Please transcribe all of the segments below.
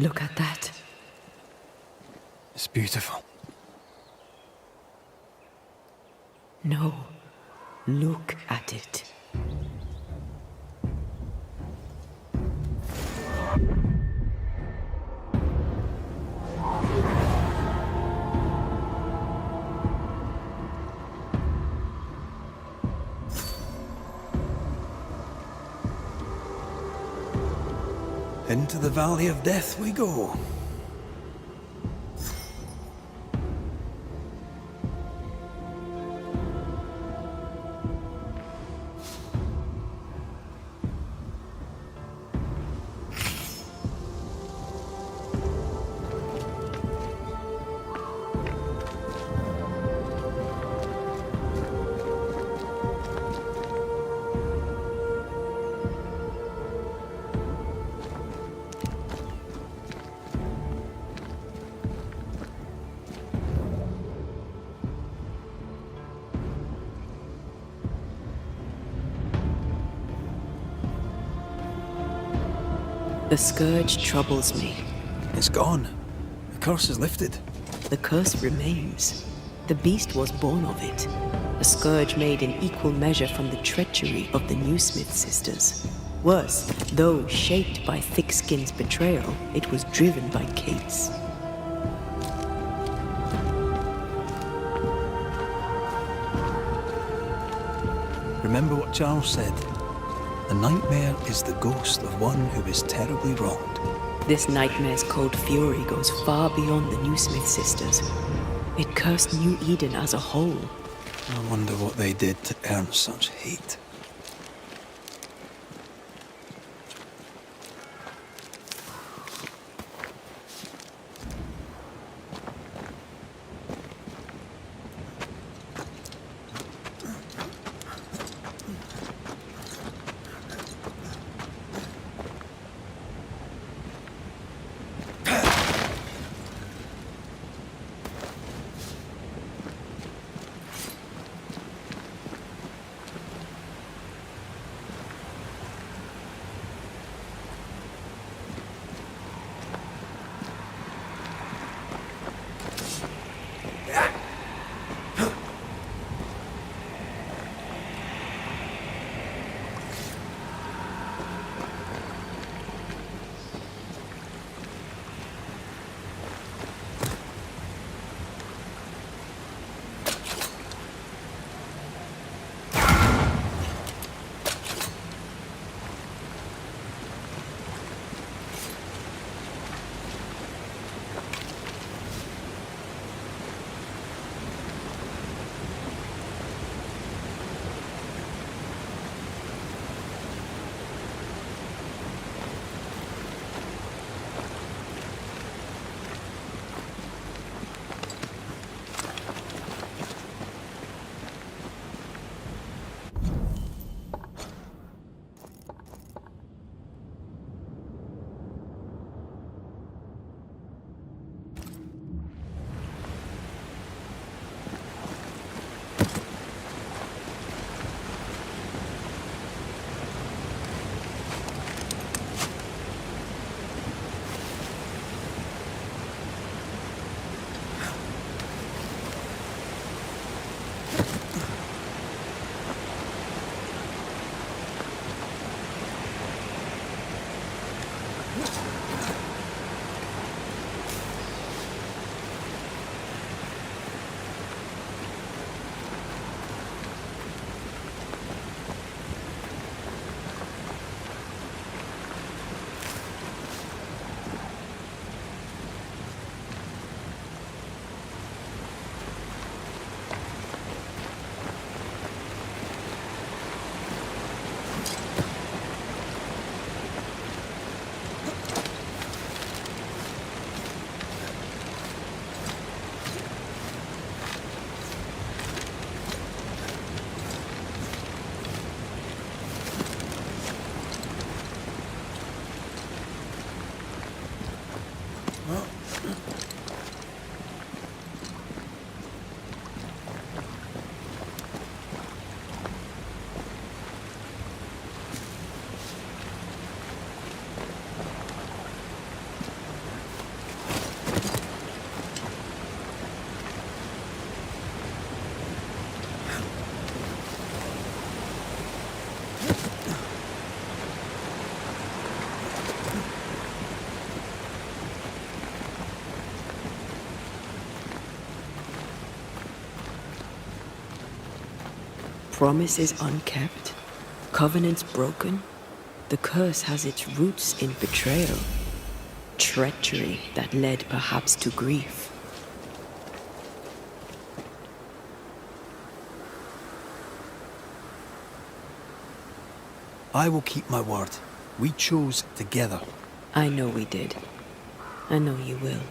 Look at that. It's beautiful. No. Look at it. Into the Valley of Death we go. The scourge troubles me. It's gone. The curse is lifted. The curse remains. The beast was born of it. A scourge made in equal measure from the treachery of the Newsmith sisters. Worse, though shaped by Thickskin's betrayal, it was driven by Kate's. Remember what Charles said. The nightmare is the ghost of one who is terribly wronged. This nightmare's cold fury goes far beyond the Newsmith sisters. It cursed New Eden as a whole. I wonder what they did to earn such hate. Promises unkept, covenants broken. The curse has its roots in betrayal, treachery that led perhaps to grief. I will keep my word. We chose together. I know we did. I know you will.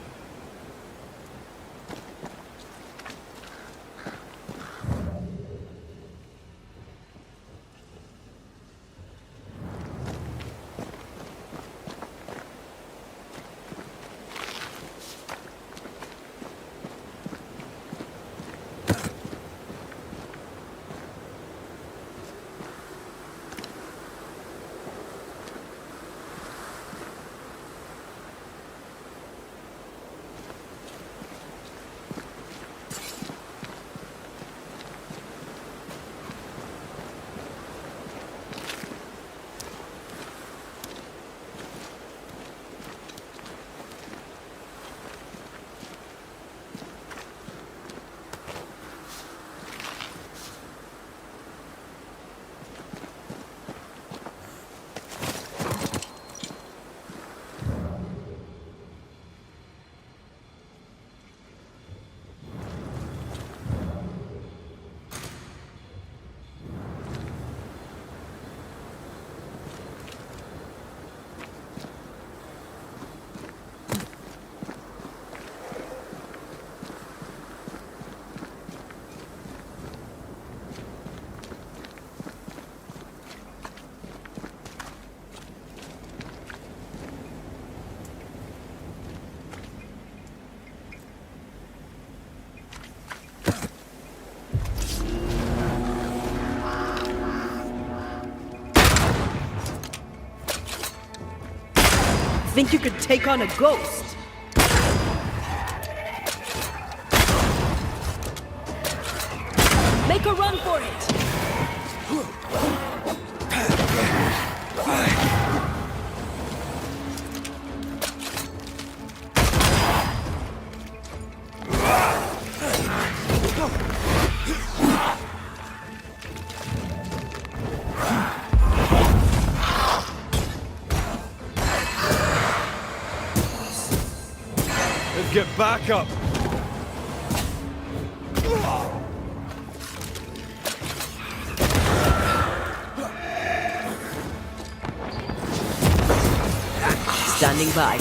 Think you could take on a ghost? Make a run for it! Get back up! Standing by.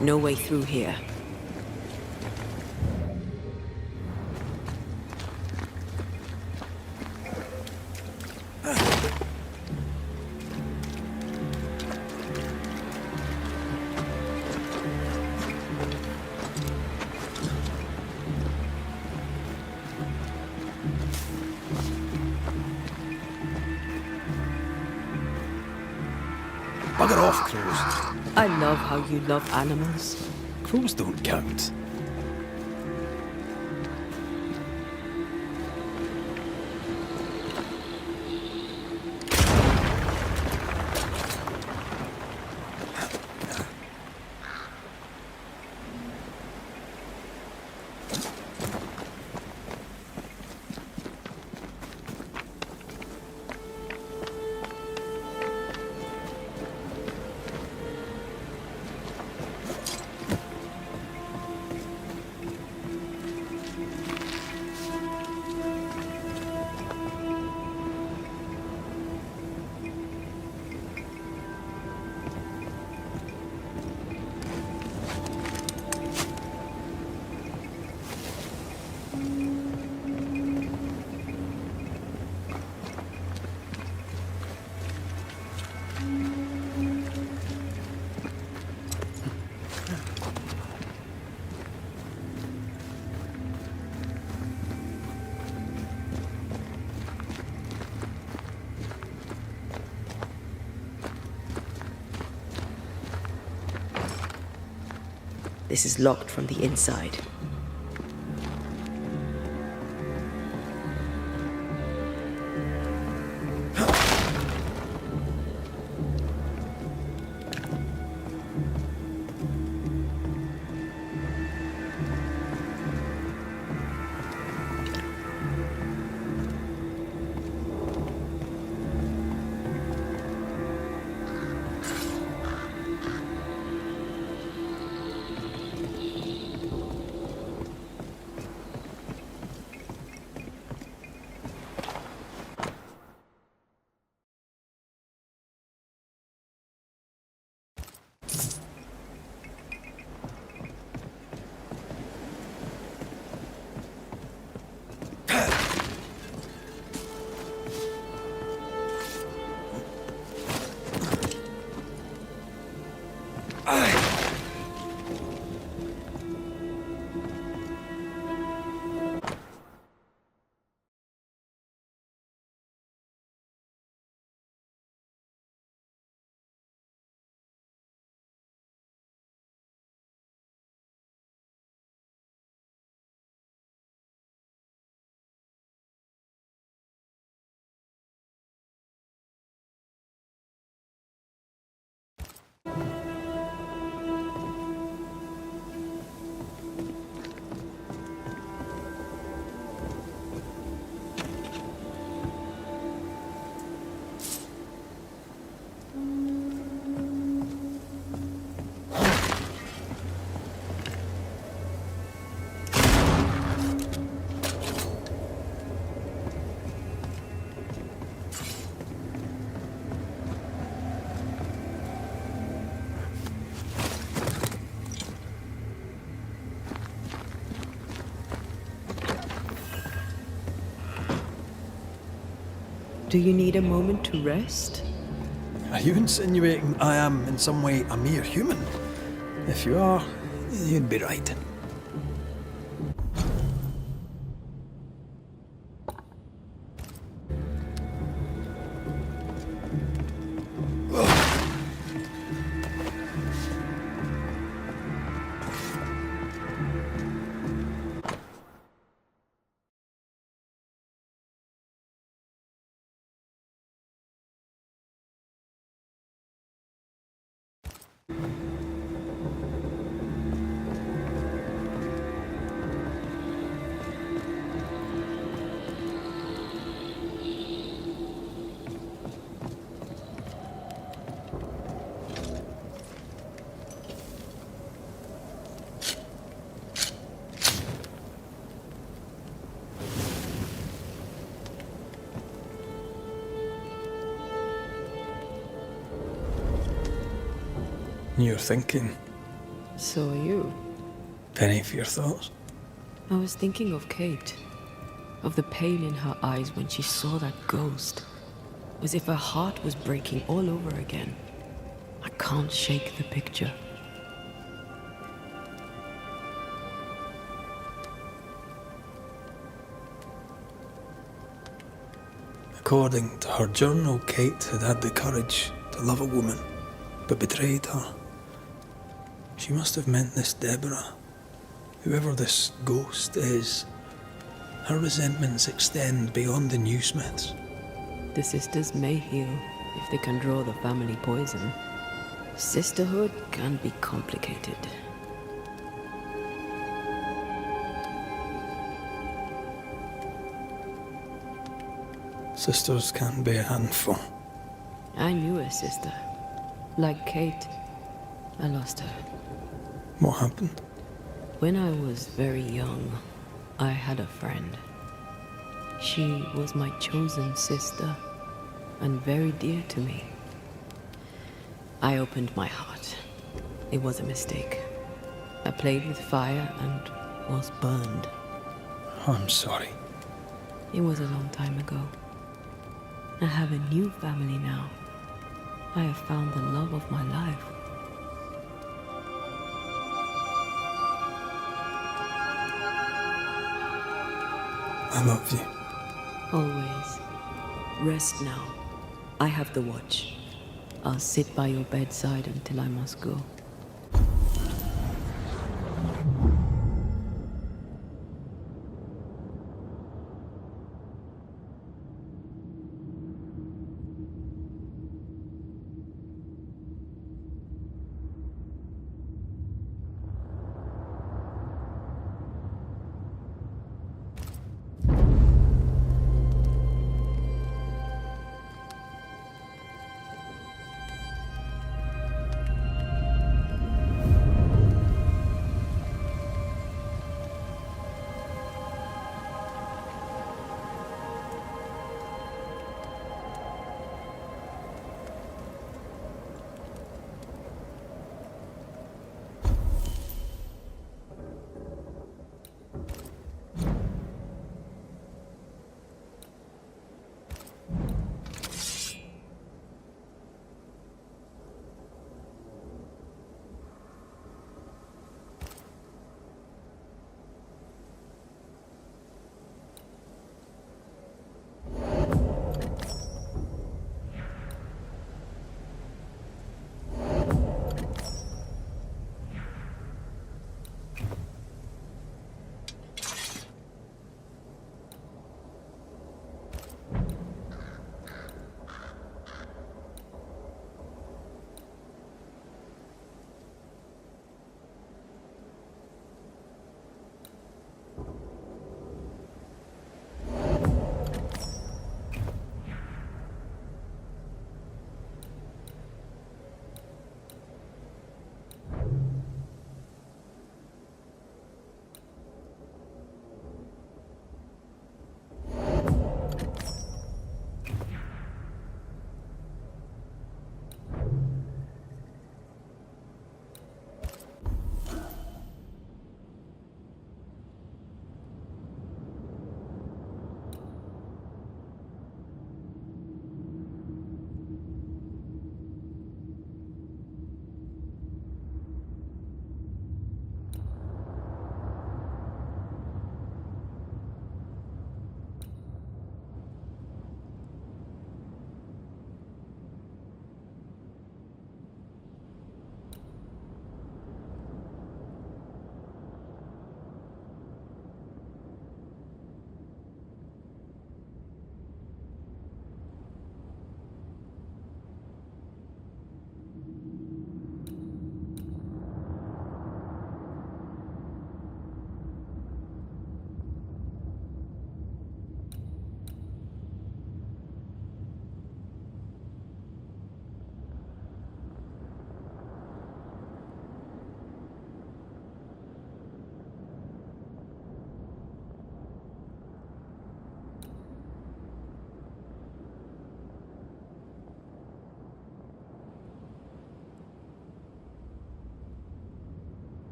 No way through here. Bugger off, crows. I love how you love animals. Crows don't count. This is locked from the inside. Do you need a moment to rest? Are you insinuating I am in some way a mere human? If you are, you'd be right. You're thinking. So are you. Penny for your thoughts. I was thinking of Kate. Of the pain in her eyes when she saw that ghost. As if her heart was breaking all over again. I can't shake the picture. According to her journal, Kate had had the courage to love a woman, but betrayed her. She must have meant this Deborah. Whoever this ghost is, her resentments extend beyond the new Smiths. The sisters may heal if they can draw the family poison. Sisterhood can be complicated. Sisters can be a handful. I knew a sister. Like Kate, I lost her. What happened? When I was very young, I had a friend. She was my chosen sister, and very dear to me. I opened my heart. It was a mistake. I played with fire and was burned. I'm sorry. It was a long time ago. I have a new family now. I have found the love of my life. I love you. Always. Rest now. I have the watch. I'll sit by your bedside until I must go.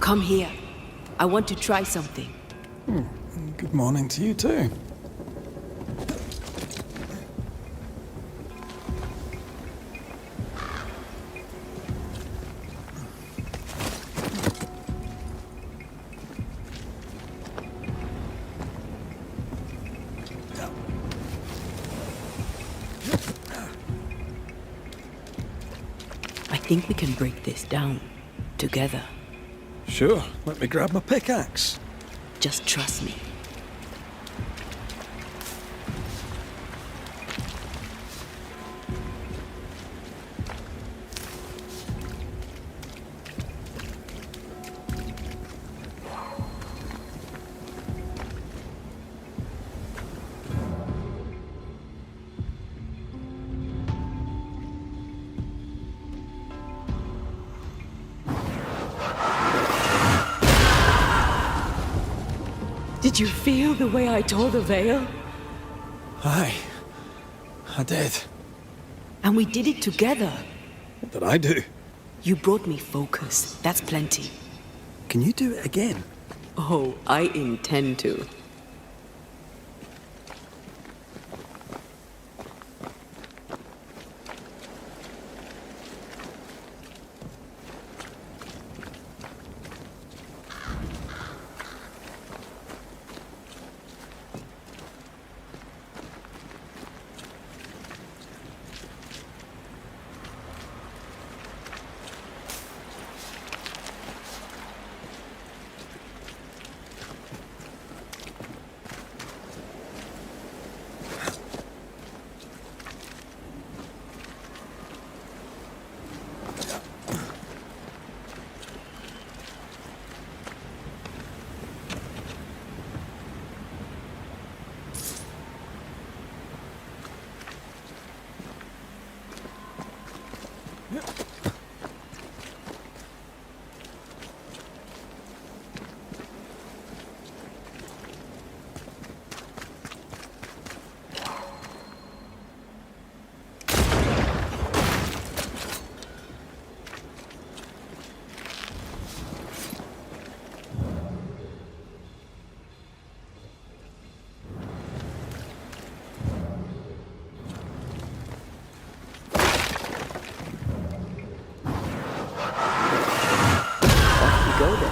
Come here. I want to try something. Good morning to you too. I think we can break this down. Together. Sure, let me grab my pickaxe. Just trust me. Did you feel the way I tore the veil? Aye, I did. And we did it together. What did I do? You brought me focus. That's plenty. Can you do it again? Oh, I intend to. Go then.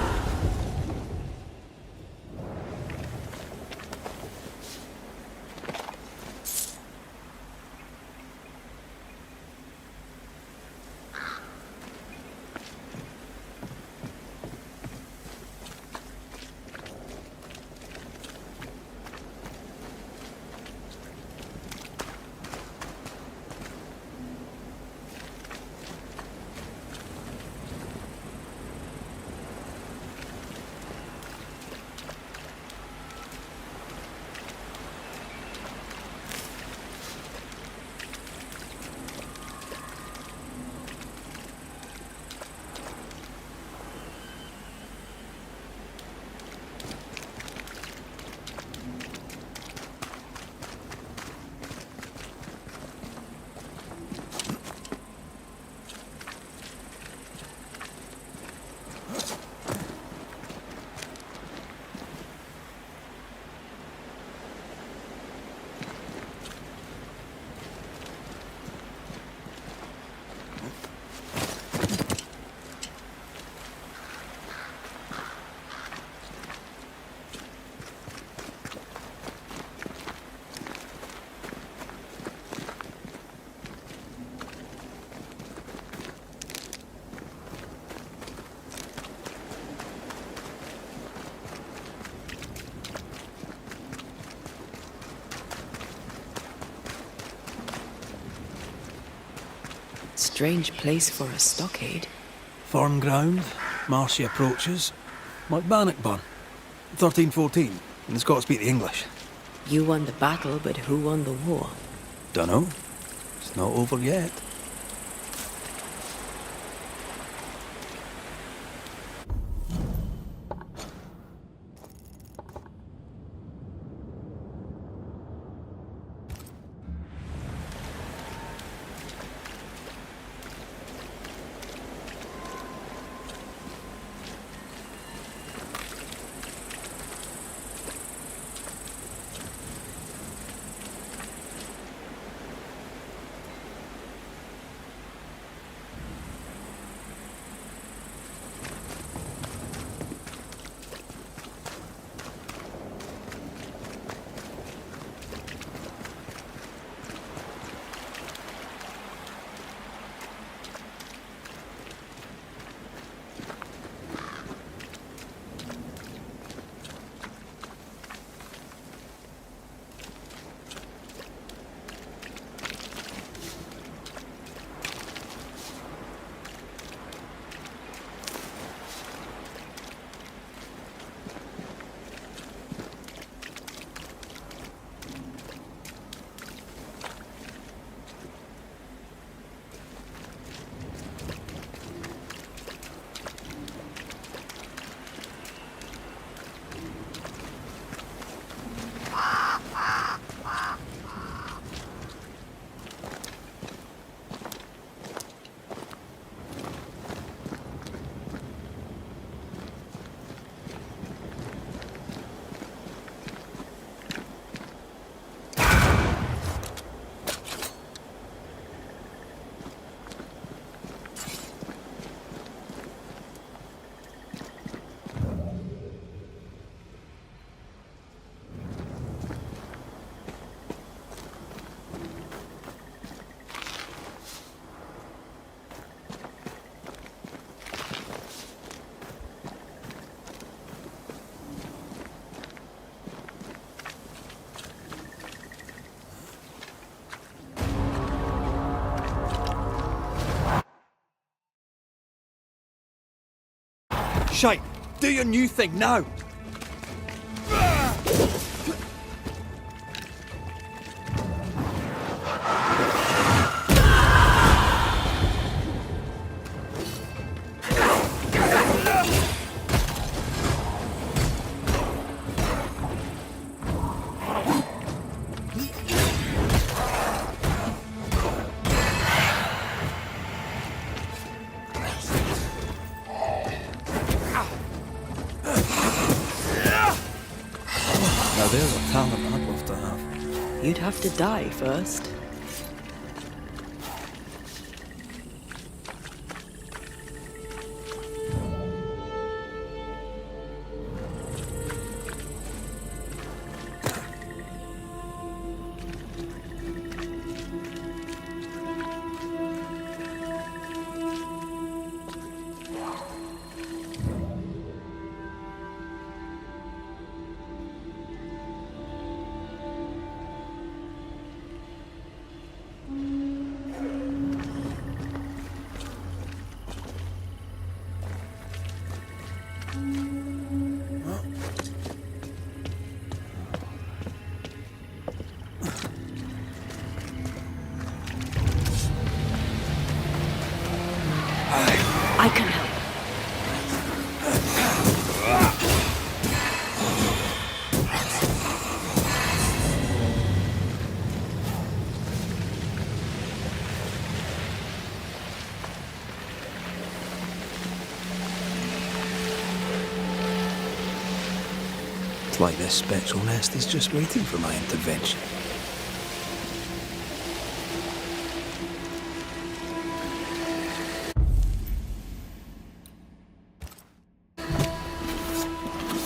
Strange place for a stockade. Farm ground, marshy approaches, like Bannockburn, 1314, and it's got to speak the English. You won the battle, but who won the war? Dunno. It's not over yet. Shite! Do your new thing now! Now there's a talent I'd love to have. You'd have to die first. I can help. It's like this spectral nest is just waiting for my intervention.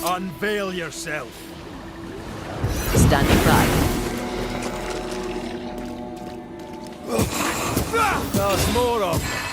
Unveil yourself! Standing by. There's more of them.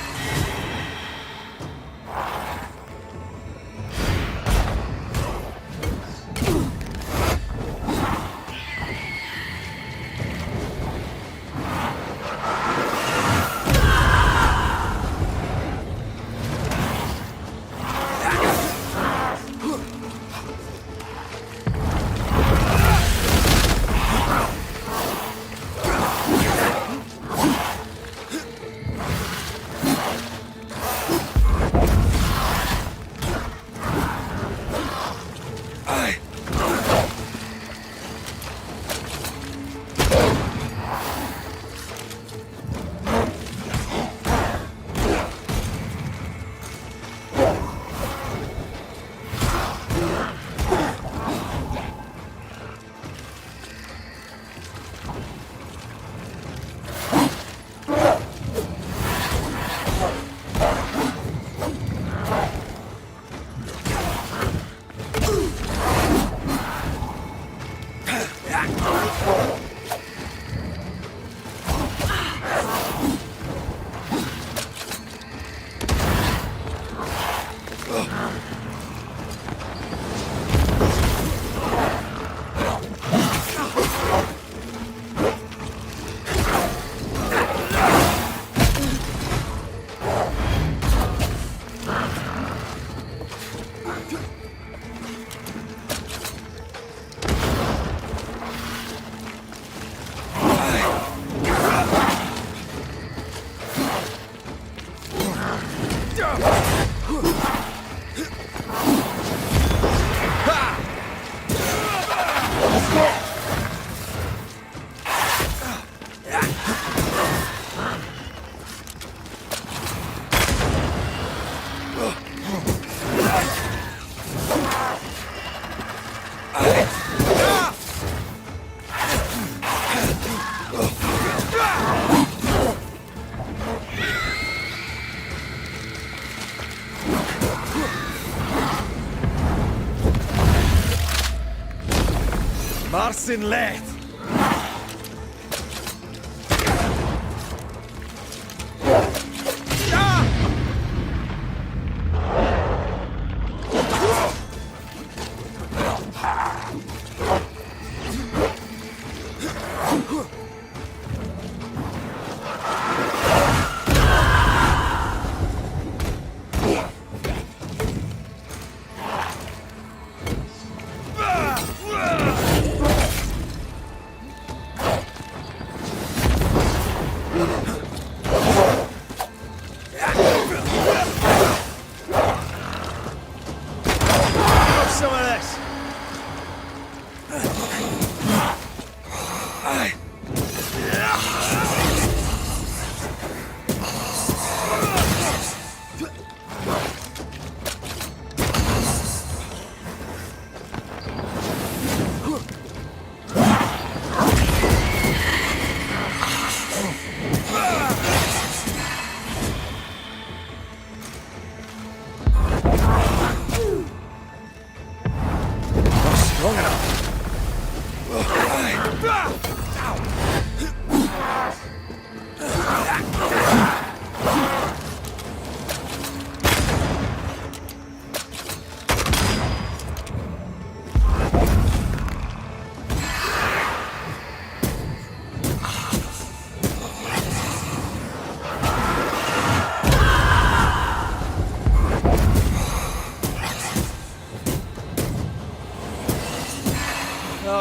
Marsin Let!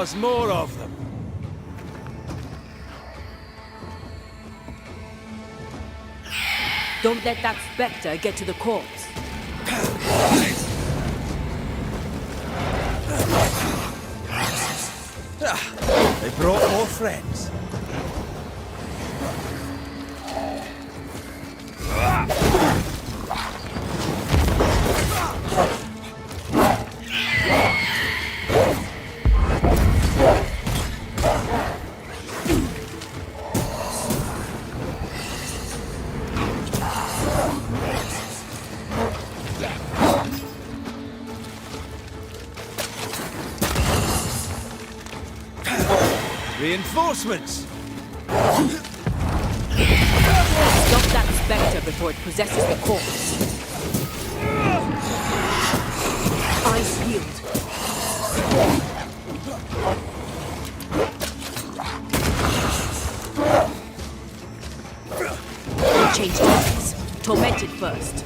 There's more of them. Don't let that spectre get to the corpse. They brought more friends. Reinforcements! Stop that spectre before it possesses the corpse. Eyes healed. Change tactics. Tormented first.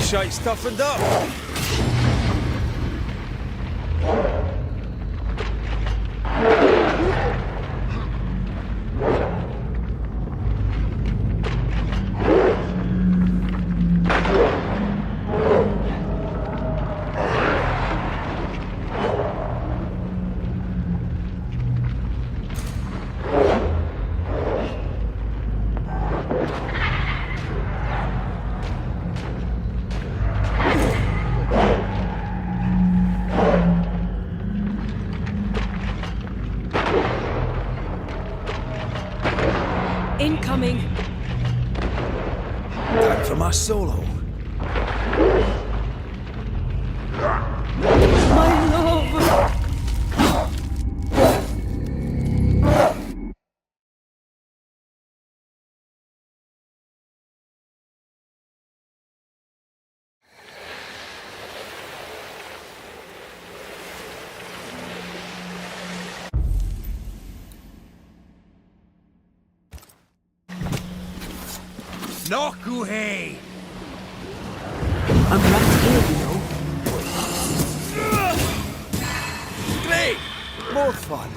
Shite toughened up. Incoming. Time for my solo. My love. Nokuhei! I'm right here, you know. Great! More fun.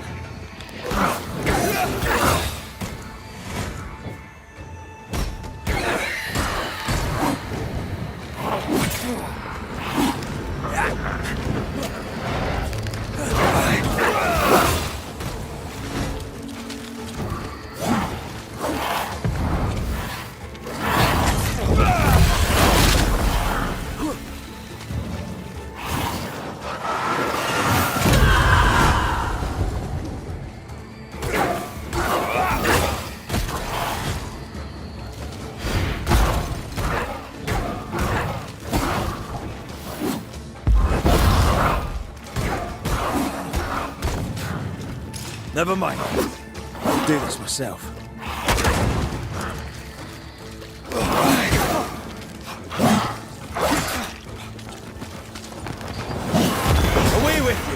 Never mind. I'll do this myself. Away with you!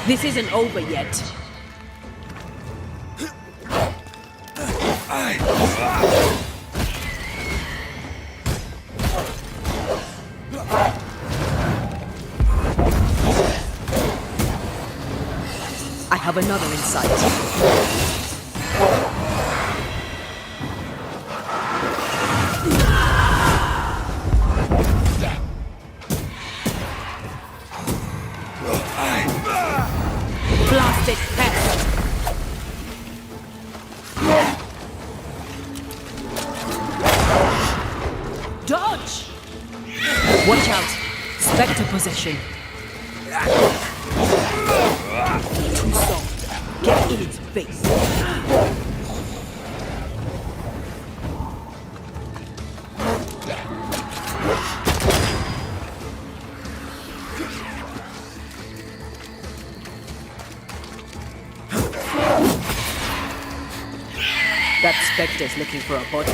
This isn't over yet. I have another in sight. Blasted pest! Dodge! Watch out! Spectre possession. Too soft. Get in its face. That spectre's looking for a body.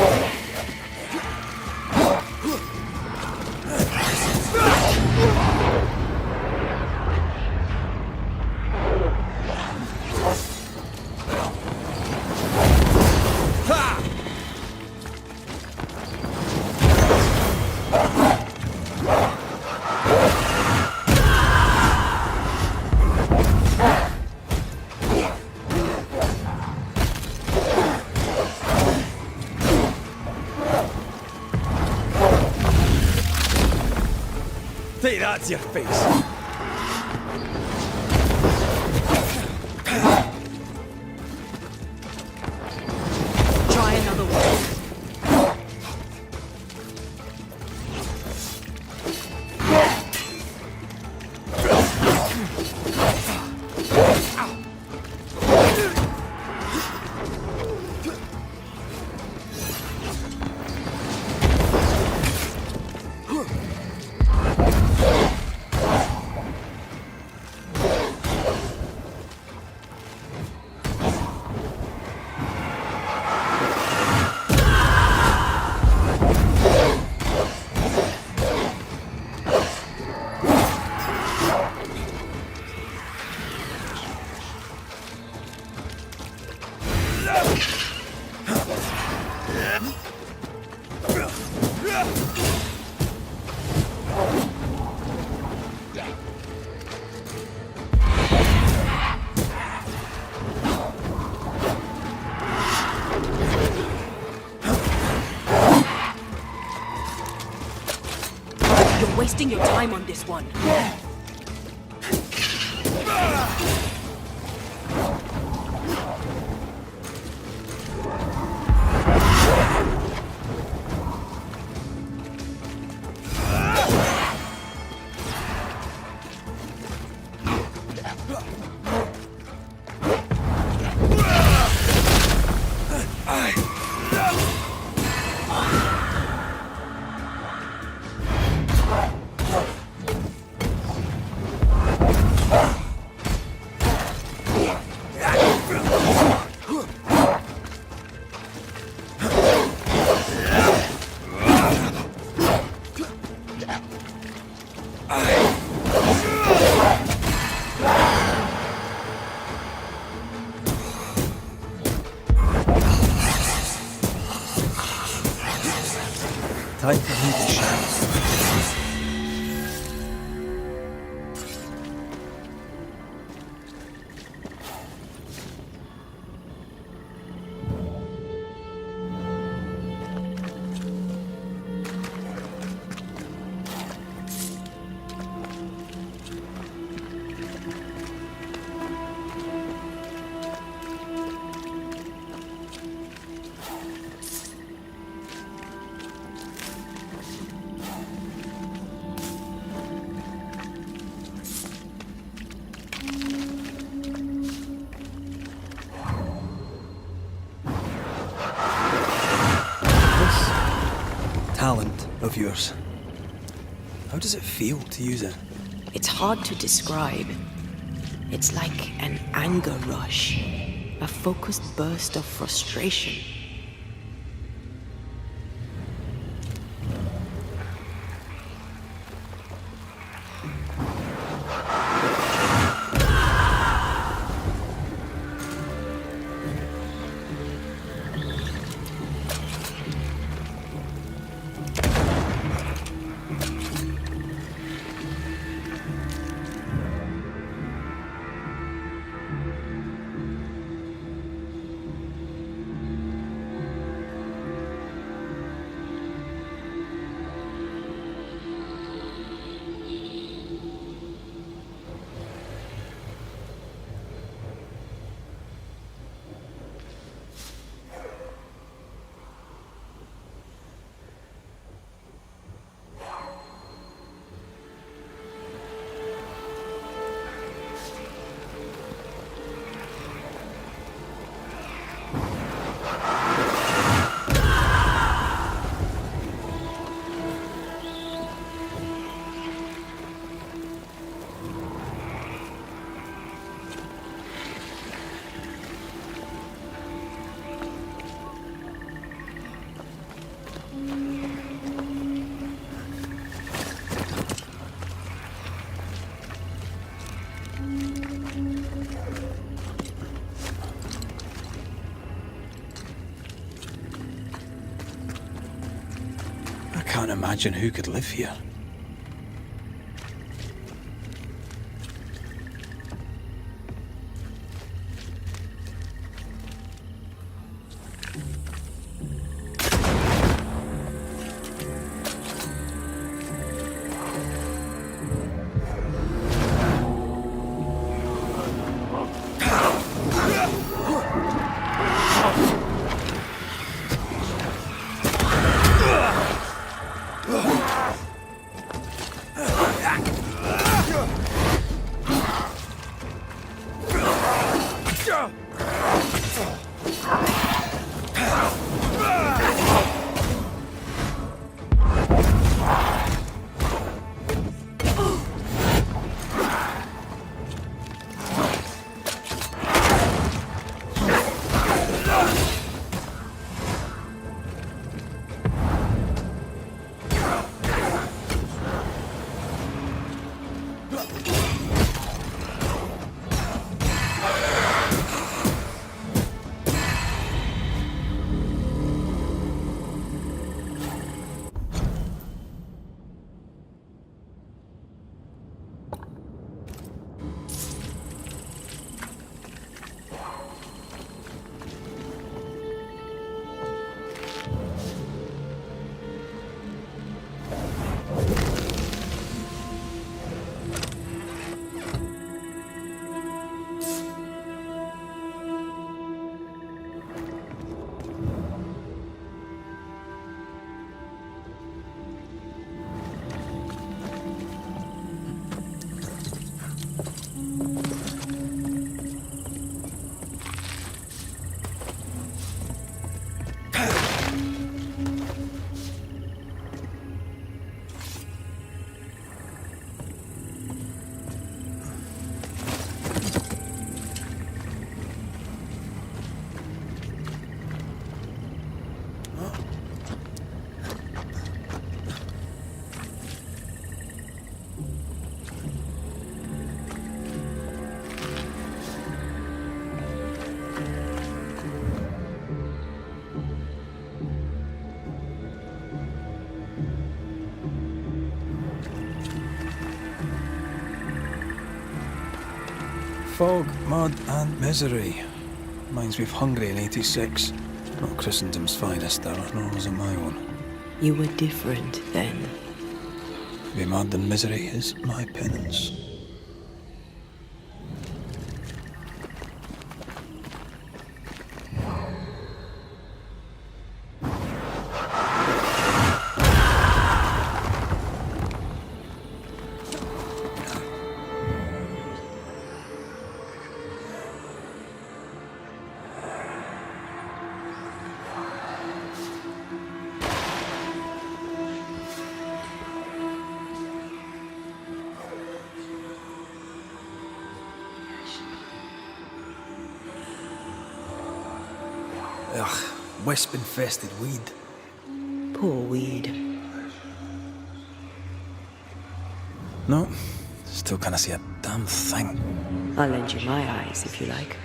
Say that's your face. Try another one. You're wasting your time on this one. Time for me to shine. Talent of yours. How does it feel to use it? It's hard to describe. It's like an anger rush, a focused burst of frustration. can't imagine who could live here. Fog, mud and misery. Reminds me of Hungary in 86. Not Christendom's finest era, nor was it my own. You were different then. To be mud and misery is my penance. Ugh, wisp-infested weed. Poor weed. No, still can't see a damn thing. I'll lend you my eyes if you like.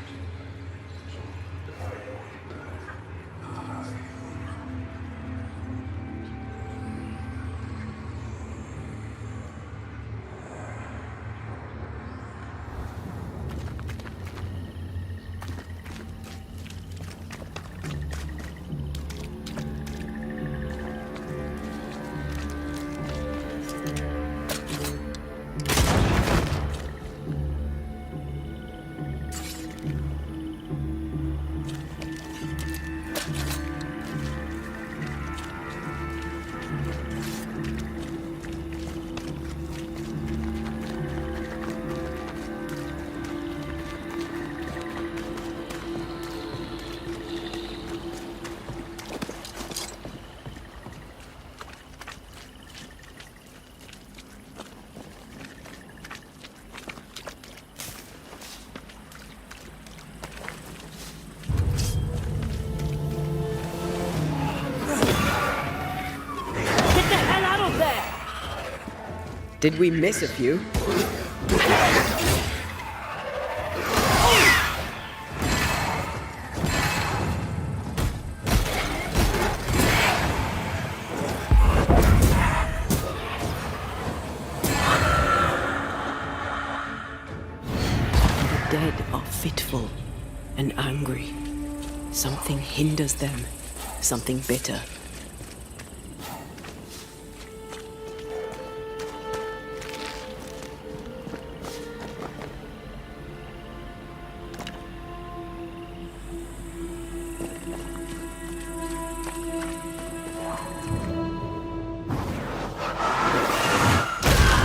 Did we miss a few? dead are fitful and angry. Something hinders them, something bitter.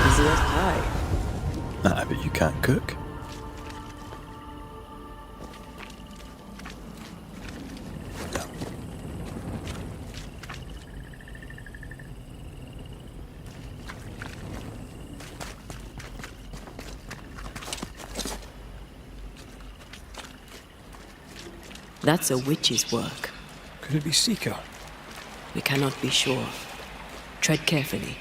Easy as pie. Nah, but you can't cook. That's a witch's work. Could it be Seeker? We cannot be sure. Tread carefully.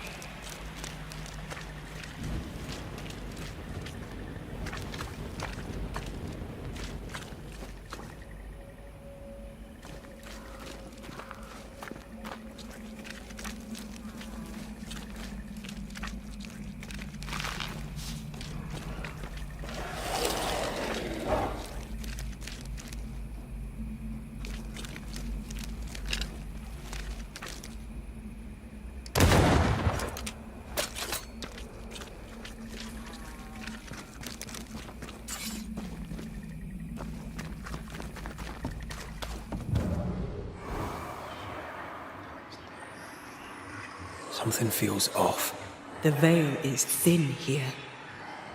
Something feels off. The veil is thin here.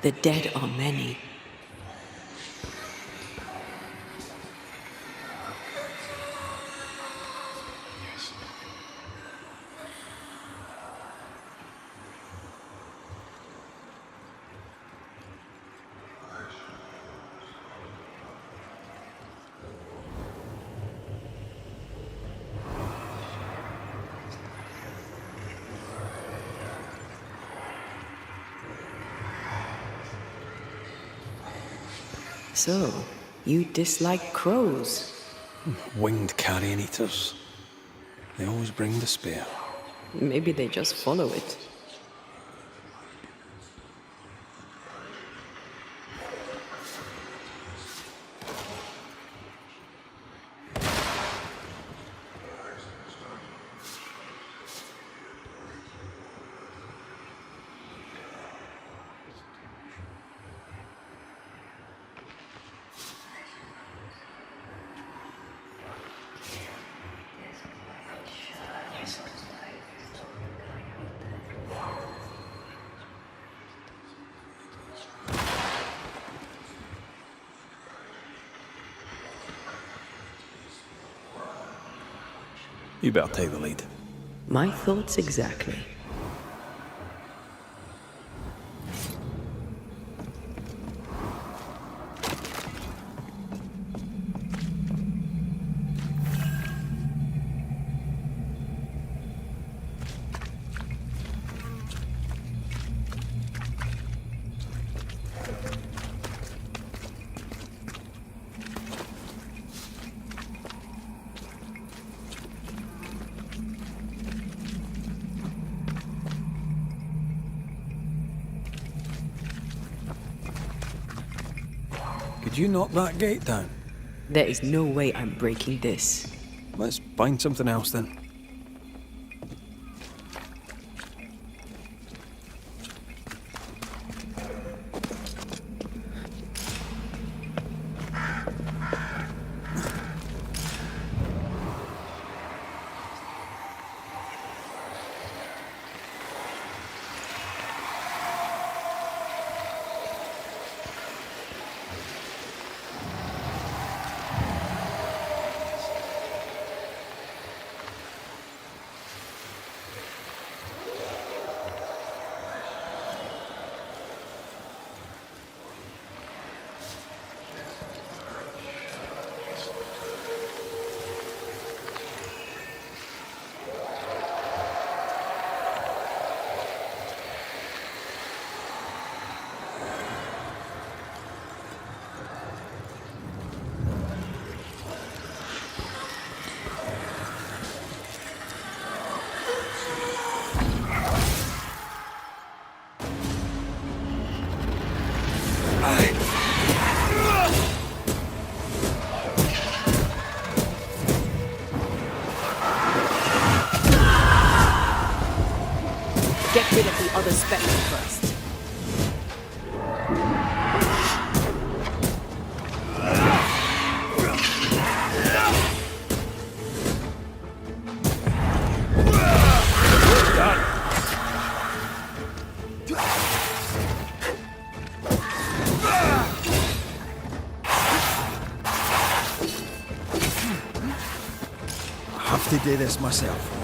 The dead are many. So, you dislike crows? Winged carrion eaters. They always bring despair. Maybe they just follow it. You better take the lead. My thoughts exactly. Could you knock that gate down? There is no way I'm breaking this. Let's find something else then. to do this myself.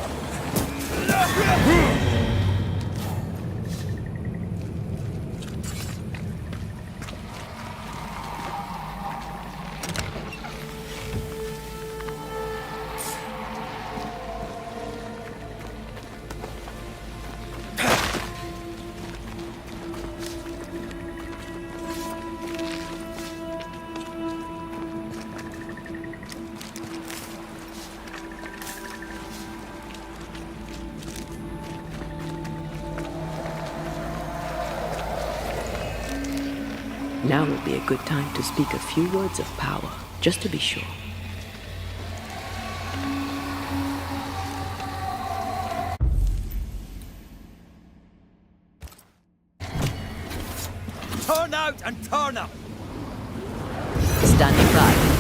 Now would be a good time to speak a few words of power, just to be sure. Turn out and turn up! Standing by.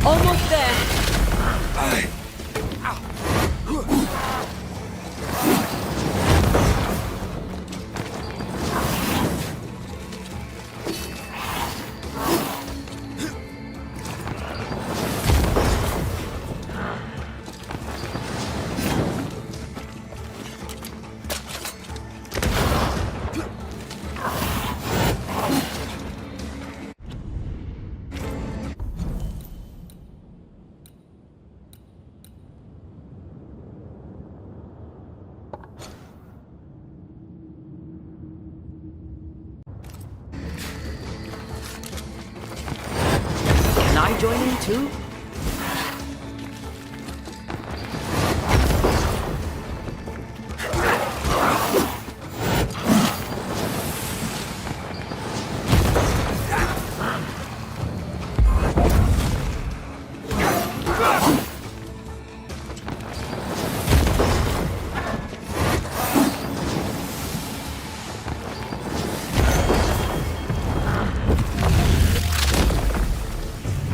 Almost there. Can I join in too?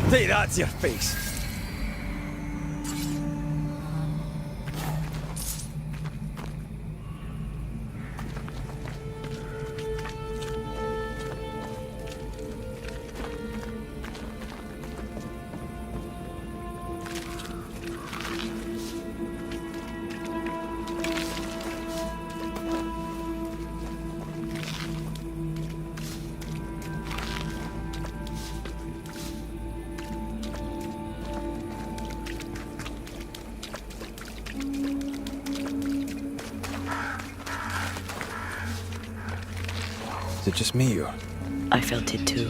Take that to your face. Is it just me or? I felt it too.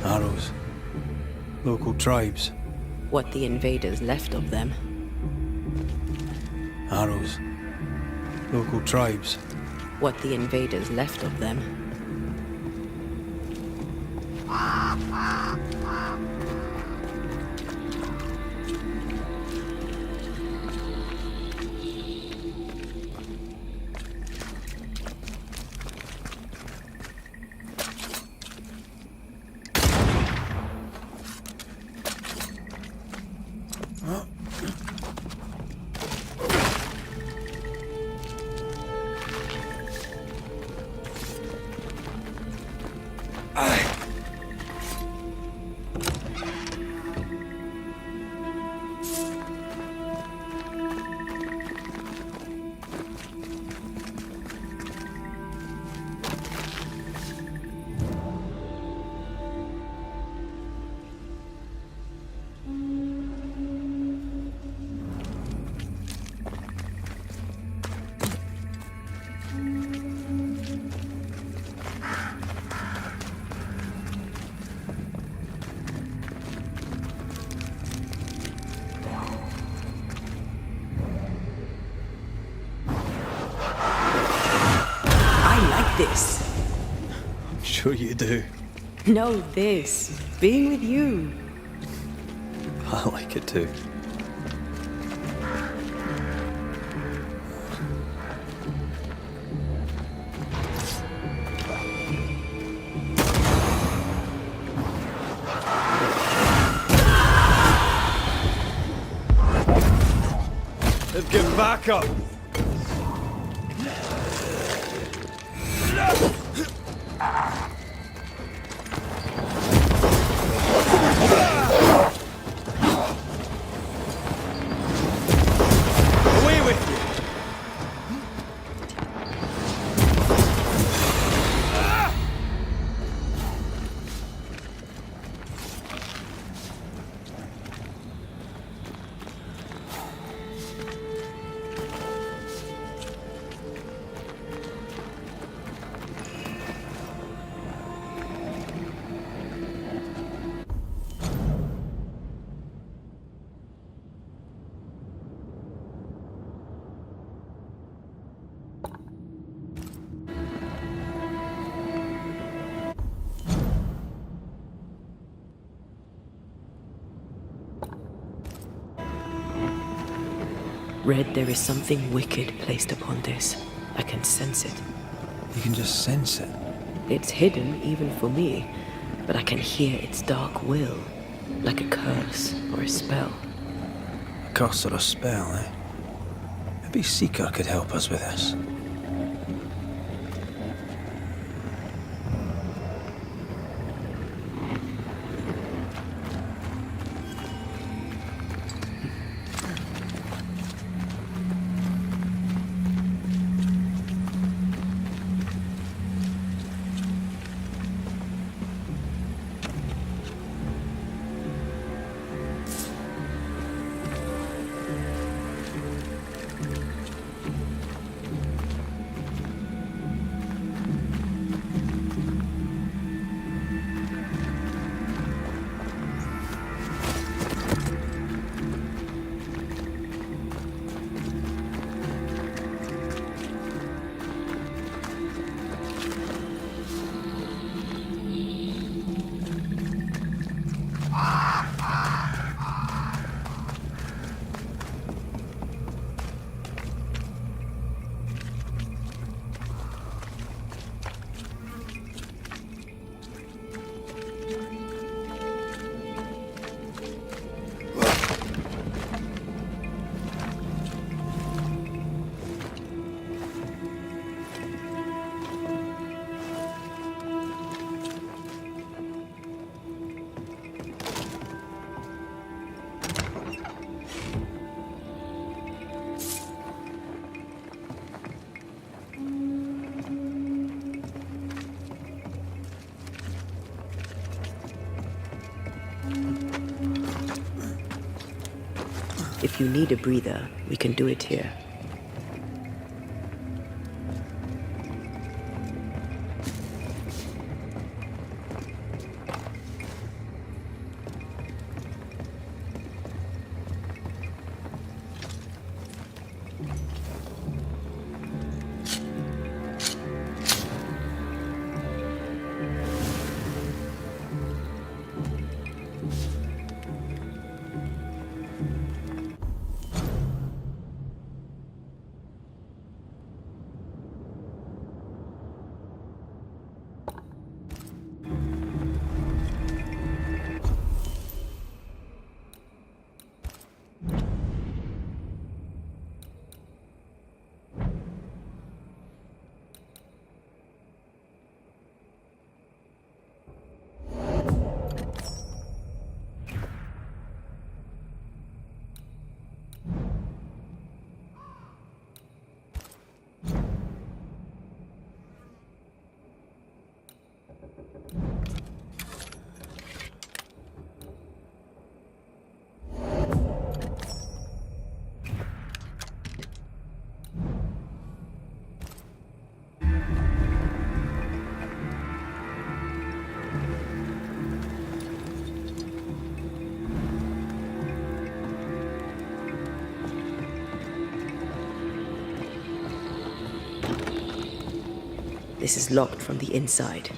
Arrows. Local tribes. What the invaders left of them. Arrows. Local tribes. What the invaders left of them. This. I'm sure you do. No, this. Being with you. I like it too. Let's get back up! Away with you! Red, there is something wicked placed upon this. I can sense it. You can just sense it. It's hidden, even for me, but I can hear its dark will, like a curse or a spell. A curse or a spell, eh? Maybe Seeker could help us with this. If you need a breather, we can do it here. This is locked from the inside.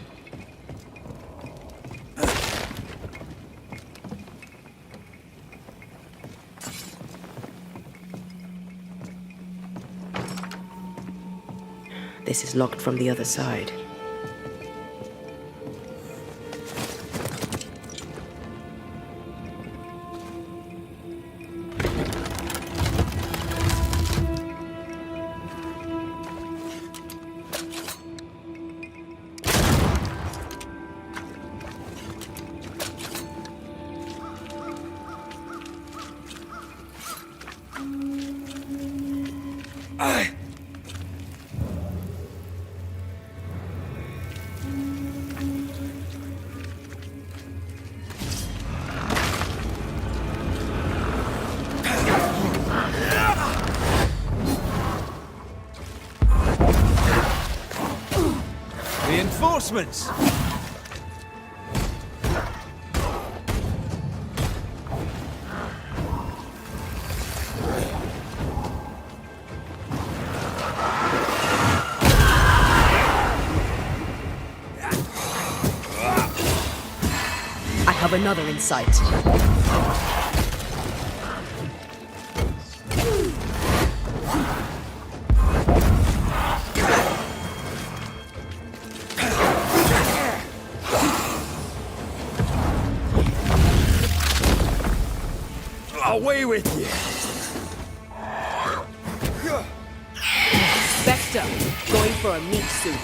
This is locked from the other side. Reinforcements! I have another in sight. Away with you! Spectre, going for a meat suit.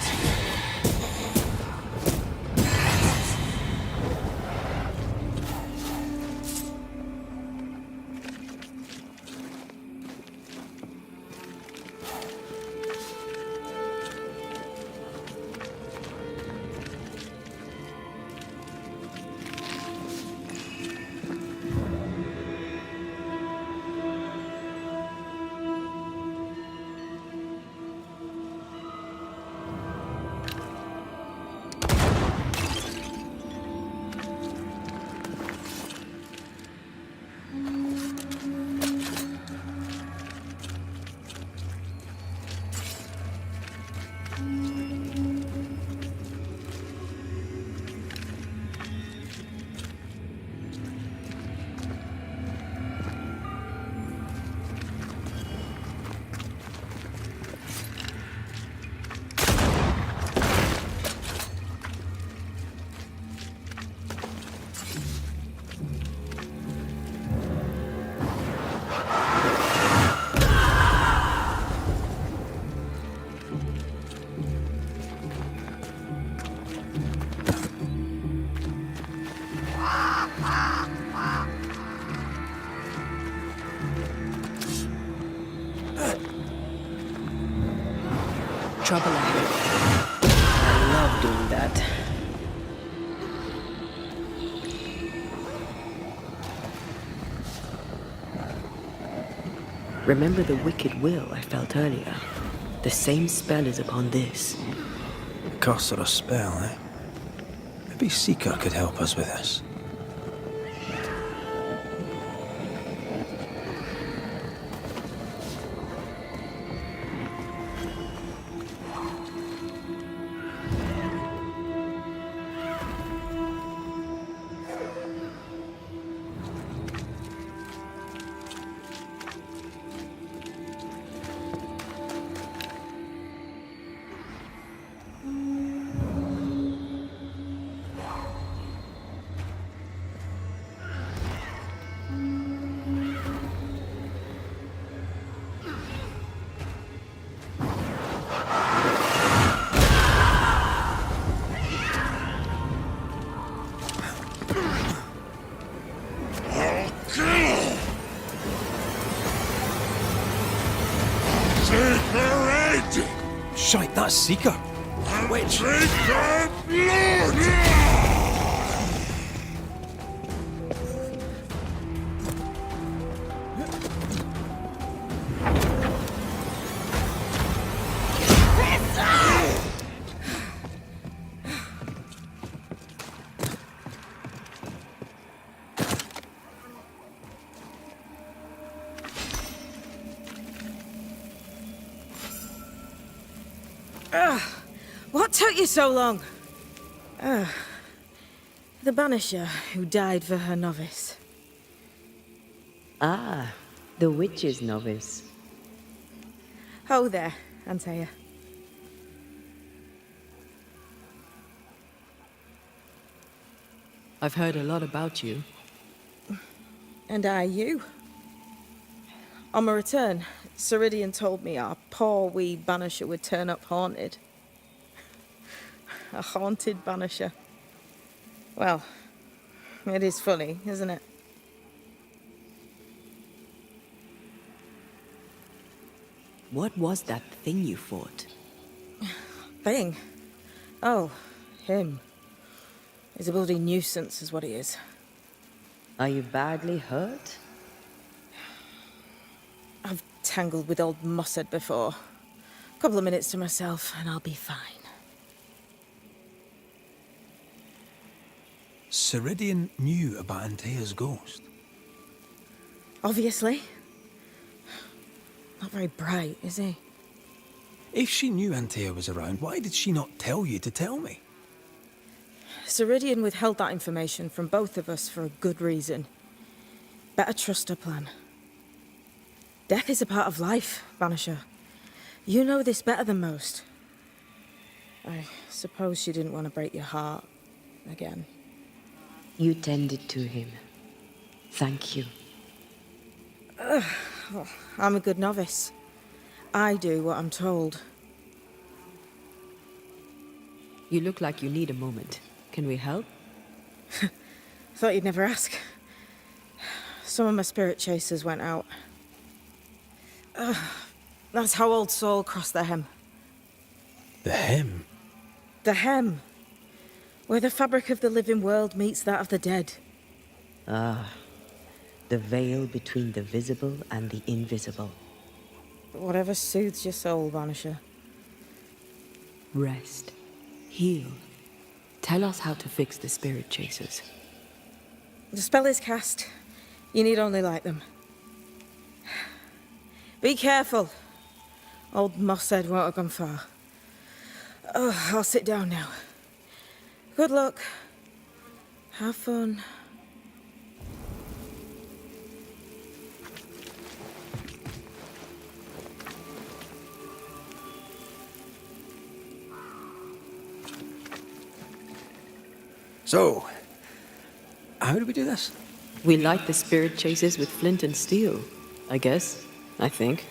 Trouble ahead. I love doing that. Remember the wicked will I felt earlier? The same spell is upon this. A curse or a spell, eh? Maybe Seeker could help us with this. Shite, that's Seeker! Witch! What? took you so long? The Banisher who died for her novice. Ah, the witch's novice. Oh there, Antea. I've heard a lot about you. And I you. On my return, Ceridian told me our poor wee Banisher would turn up haunted. A haunted Banisher. Well, it is funny, isn't it? What was that thing you fought? Thing? Oh, him. He's a bloody nuisance, is what he is. Are you badly hurt? I've tangled with old Mossad before. A couple of minutes to myself, and I'll be fine. Ceridian knew about Antea's ghost. Obviously. Not very bright, is he? If she knew Antea was around, why did she not tell you to tell me? Ceridian withheld that information from both of us for a good reason. Better trust her plan. Death is a part of life, Banisher. You know this better than most. I suppose she didn't want to break your heart again. You tended to him. Thank you. I'm a good novice. I do what I'm told. You look like you need a moment. Can we help? Thought you'd never ask. Some of my spirit chasers went out. That's how old Saul crossed the hem. The hem? The hem. Where the fabric of the living world meets that of the dead. Ah, the veil between the visible and the invisible. Whatever soothes your soul, Vanisher. Rest. Heal. Tell us how to fix the spirit chasers. The spell is cast. You need only light them. Be careful. Old Mossad won't have gone far. Oh, I'll sit down now. Good luck. Have fun. So, how do we do this? We light the spirit chasers with flint and steel, I guess. I think.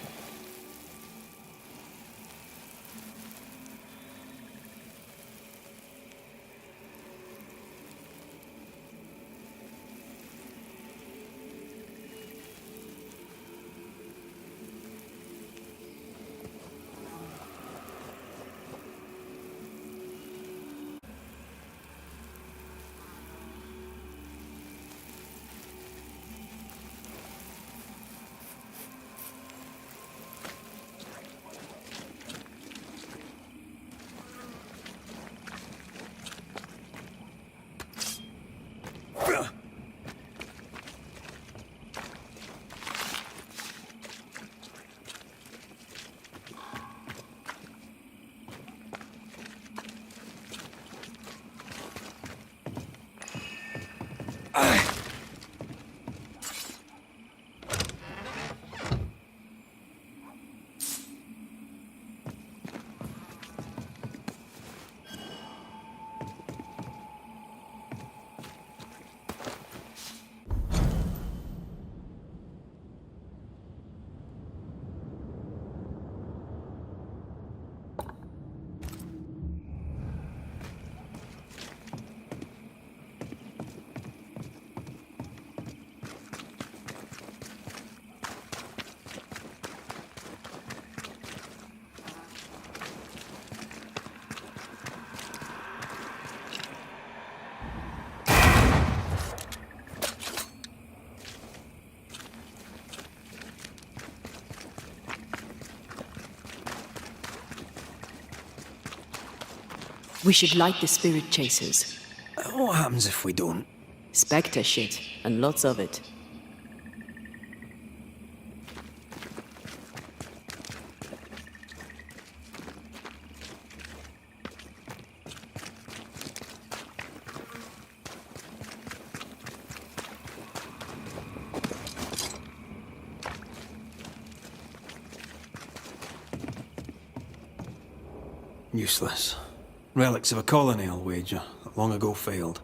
We should light the spirit chasers. What happens if we don't? Spectre shit, and lots of it. Useless. Relics of a colony, I'll wager, that long ago failed.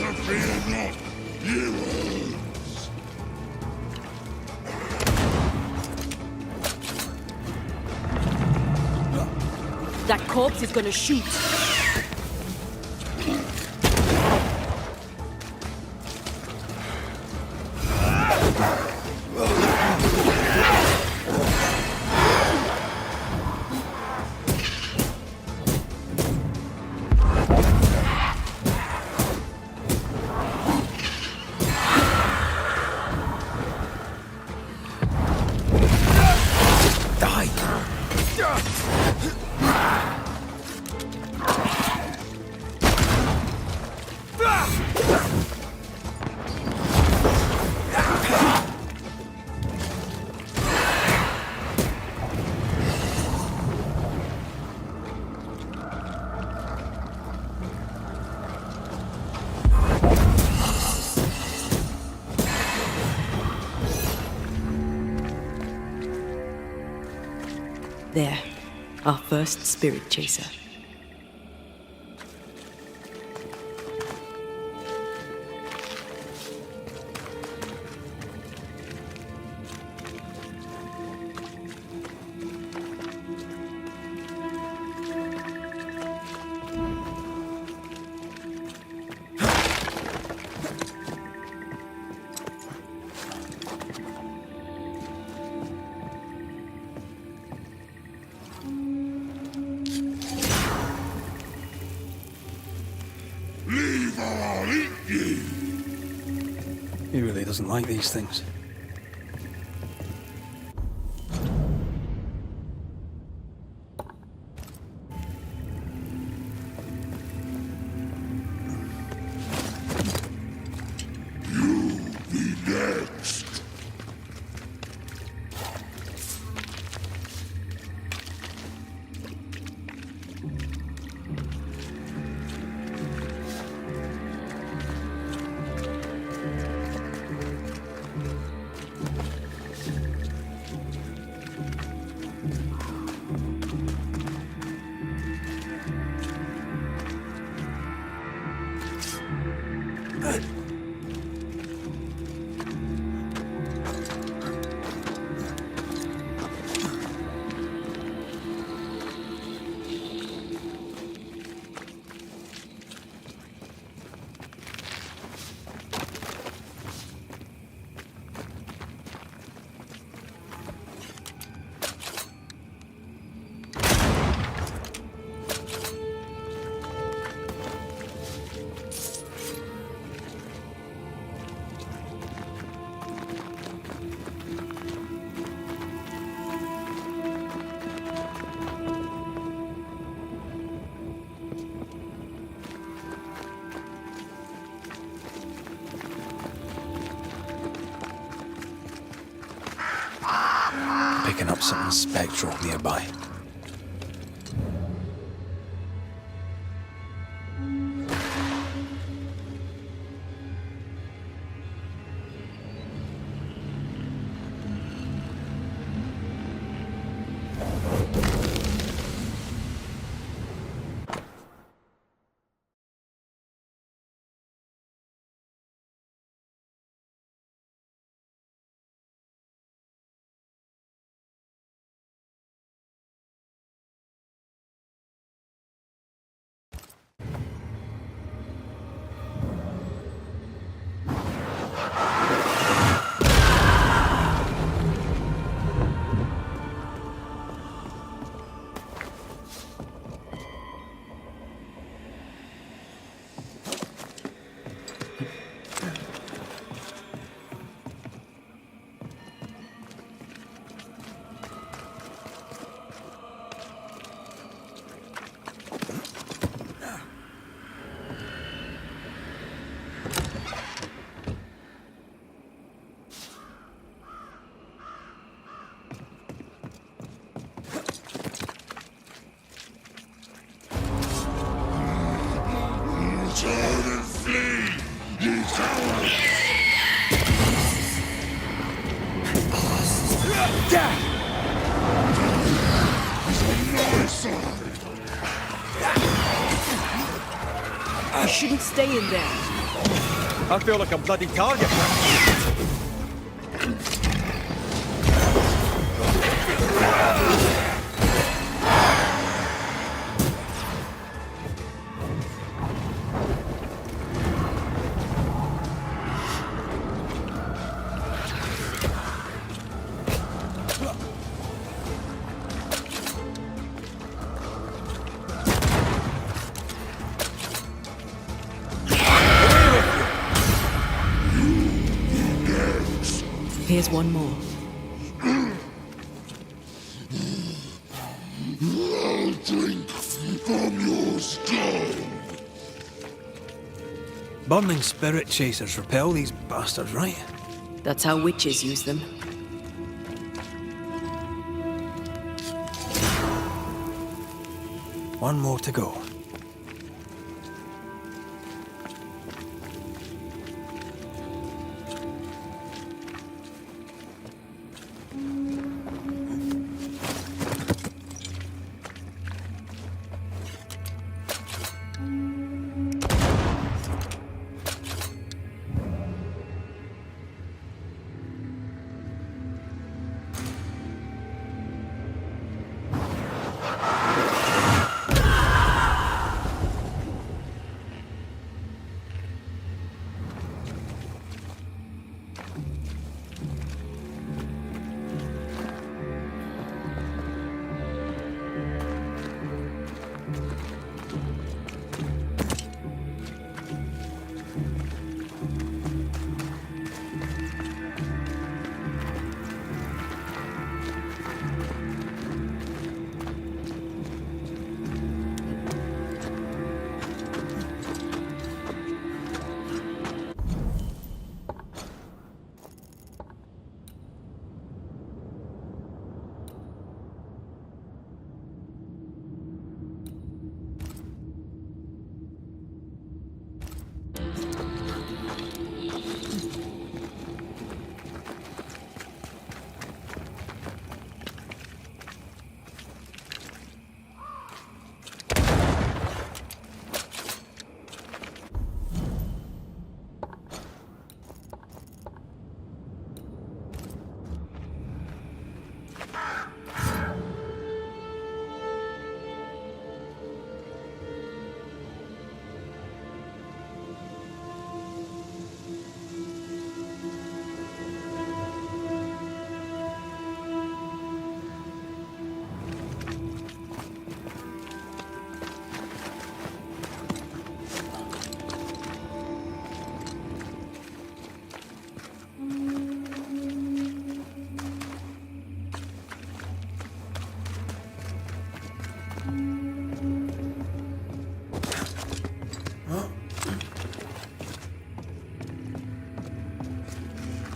Fear not, heroes! That corpse is gonna shoot. There, our first spirit chaser. Leave or I'll eat ye! He really doesn't like these things. Be next! Picking up something spectral nearby. My side. You shouldn't stay in there. I feel like a bloody target. Here's one more. I'll drink from your stone. Burning spirit chasers repel these bastards, right? That's how witches use them. One more to go.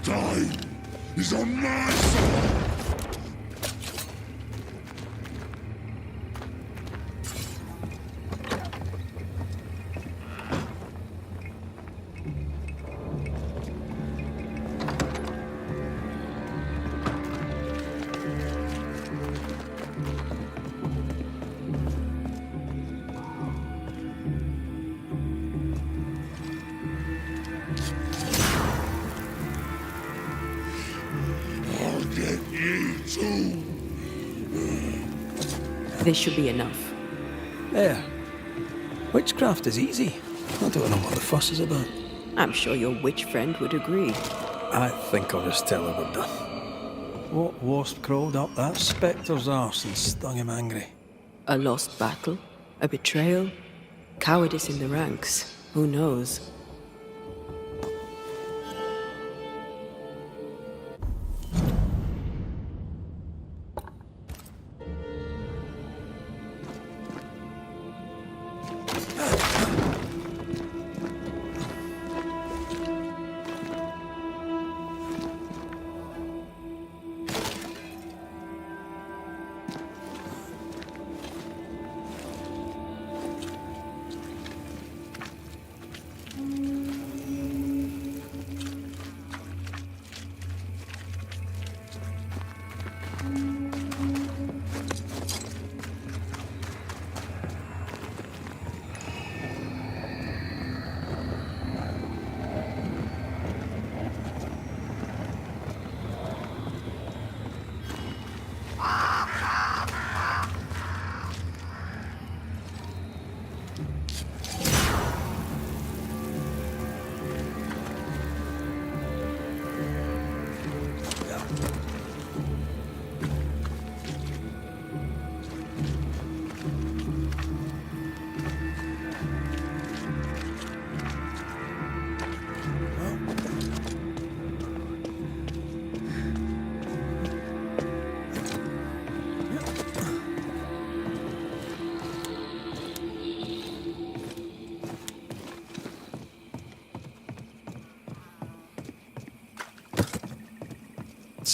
Time is on my side. This should be enough. There. Witchcraft is easy. I don't know what the fuss is about. I'm sure your witch friend would agree. I think I'll just tell her we're done. What wasp crawled up that spectre's arse and stung him angry? A lost battle? A betrayal? Cowardice in the ranks? Who knows?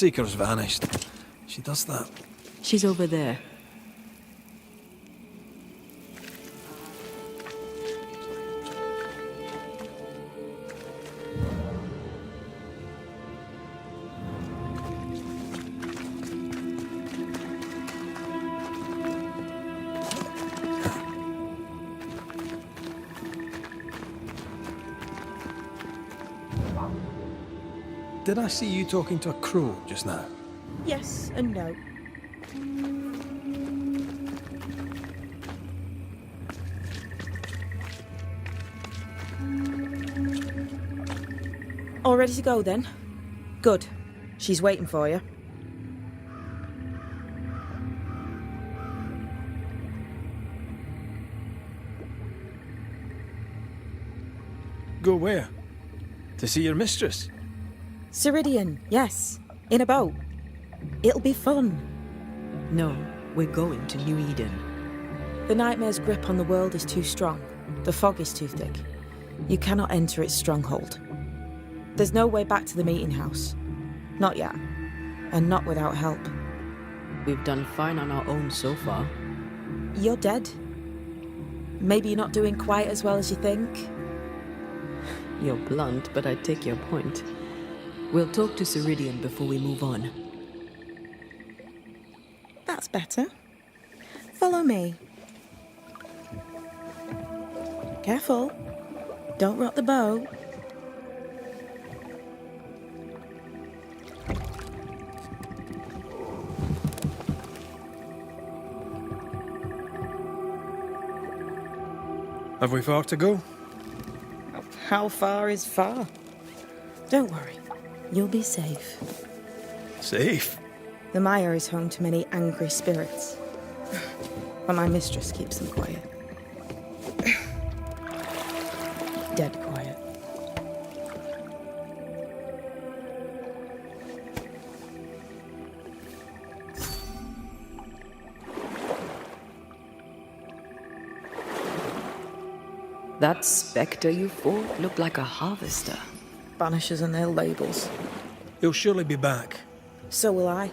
Seeker's vanished. She does that. She's over there. Did I see you talking to a crow just now? Yes and no. All ready to go then? Good. She's waiting for you. Go where? To see your mistress? Ceridian, yes. In a boat. It'll be fun. No, we're going to New Eden. The nightmare's grip on the world is too strong. The fog is too thick. You cannot enter its stronghold. There's no way back to the meeting house. Not yet. And not without help. We've done fine on our own so far. You're dead. Maybe you're not doing quite as well as you think. You're blunt, but I take your point. We'll talk to Ceridian before we move on. That's better. Follow me. Careful. Don't rock the boat. Have we far to go? How far is far? Don't worry. You'll be safe. Safe? The mire is home to many angry spirits. But my mistress keeps them quiet. Dead quiet. That spectre you fought looked like a harvester. Banishers and their labels. He'll surely be back. So will I.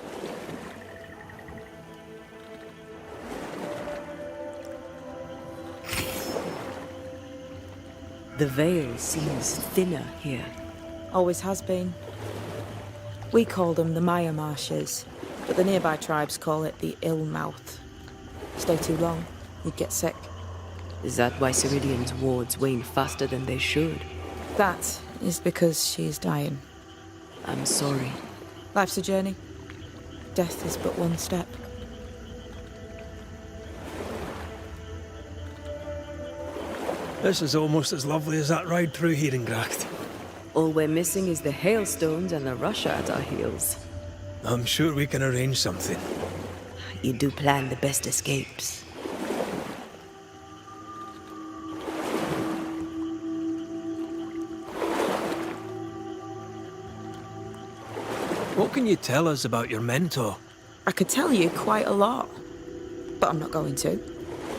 The veil seems thinner here. Always has been. We call them the Maya Marshes, but the nearby tribes call it the Ill Mouth. Stay too long, you'd get sick. Is that why Ceridian's wards wane faster than they should? That is because she is dying. I'm sorry. Life's a journey. Death is but one step. This is almost as lovely as that ride through Herengracht. All we're missing is the hailstones and the Russia at our heels. I'm sure we can arrange something. You do plan the best escapes. What can you tell us about your mentor? I could tell you quite a lot, but I'm not going to.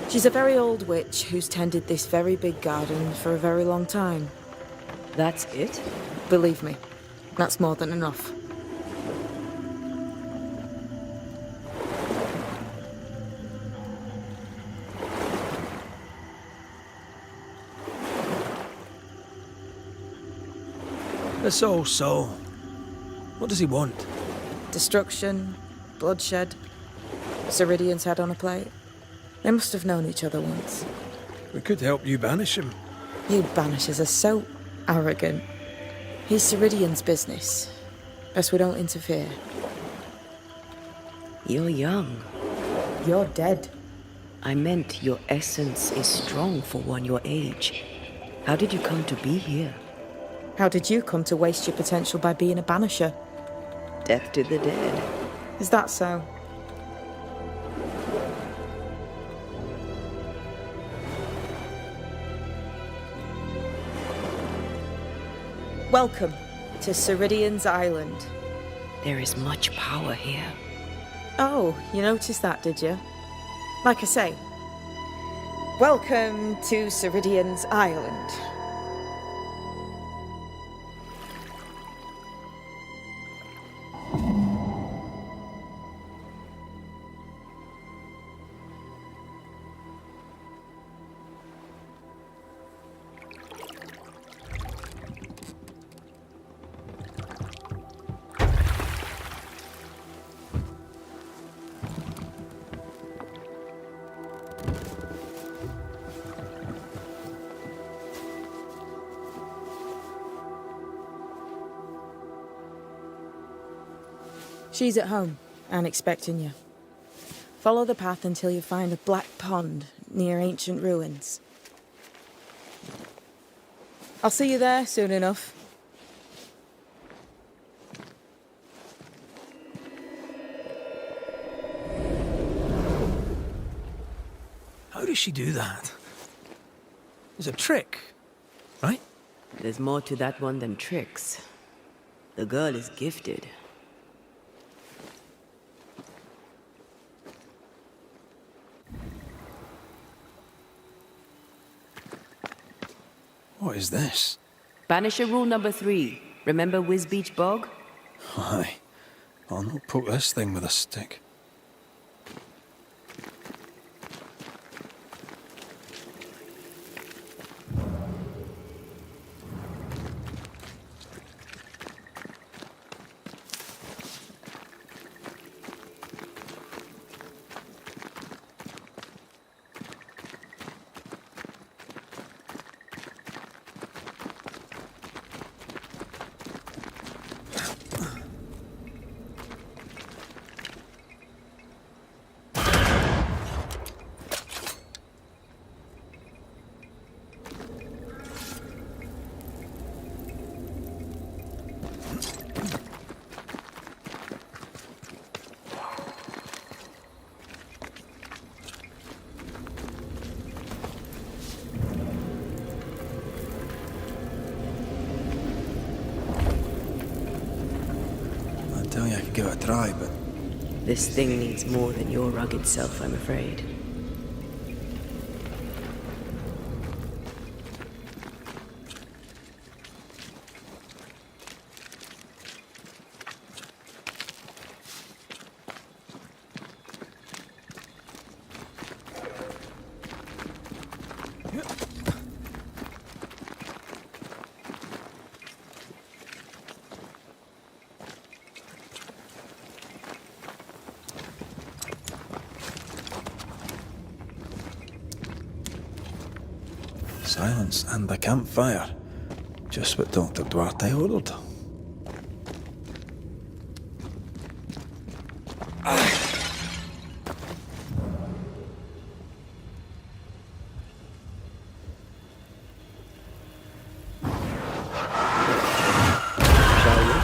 She's a very old witch who's tended this very big garden for a very long time. That's it? Believe me, that's more than enough. This old soul. What does he want? Destruction, bloodshed, Ceridian's head on a plate. They must have known each other once. We could help you banish him. You Banishers are so arrogant. He's Ceridian's business. Best we don't interfere. You're young. You're dead. I meant your essence is strong for one your age. How did you come to be here? How did you come to waste your potential by being a Banisher? Death to the dead. Is that so? Welcome to Ceridian's Island. There is much power here. Oh, you noticed that, did you? Like I say, welcome to Ceridian's Island. She's at home and expecting you. Follow the path until you find a black pond near ancient ruins. I'll see you there soon enough. How does she do that? It's a trick, right? There's more to that one than tricks. The girl is gifted. What is this? Banisher rule number 3. Remember Wisbeach Bog? Aye. I'll not poke this thing with a stick. I tell you I could give it a try, but... This thing needs more than your rugged self, I'm afraid. Silence and the campfire. Just what Dr. Duarte ordered. Shall we?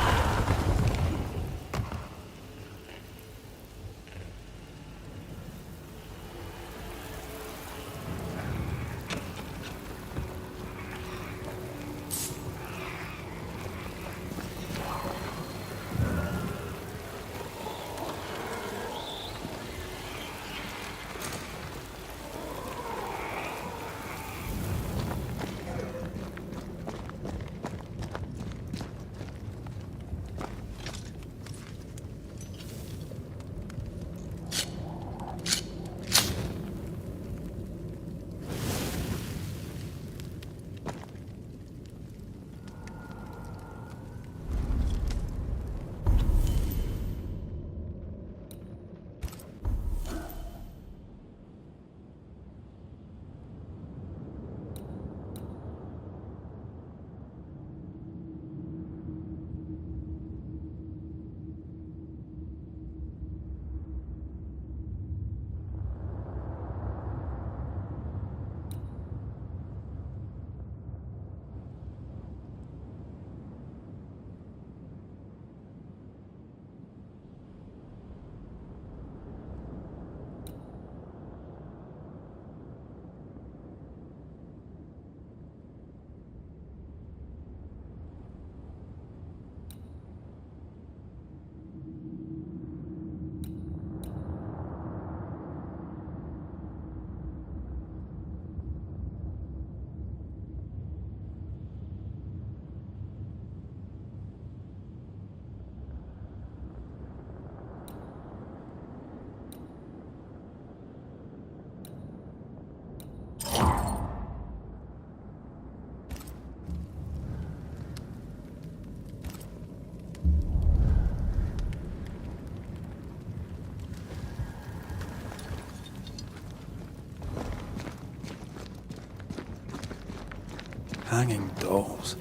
hanging dolls.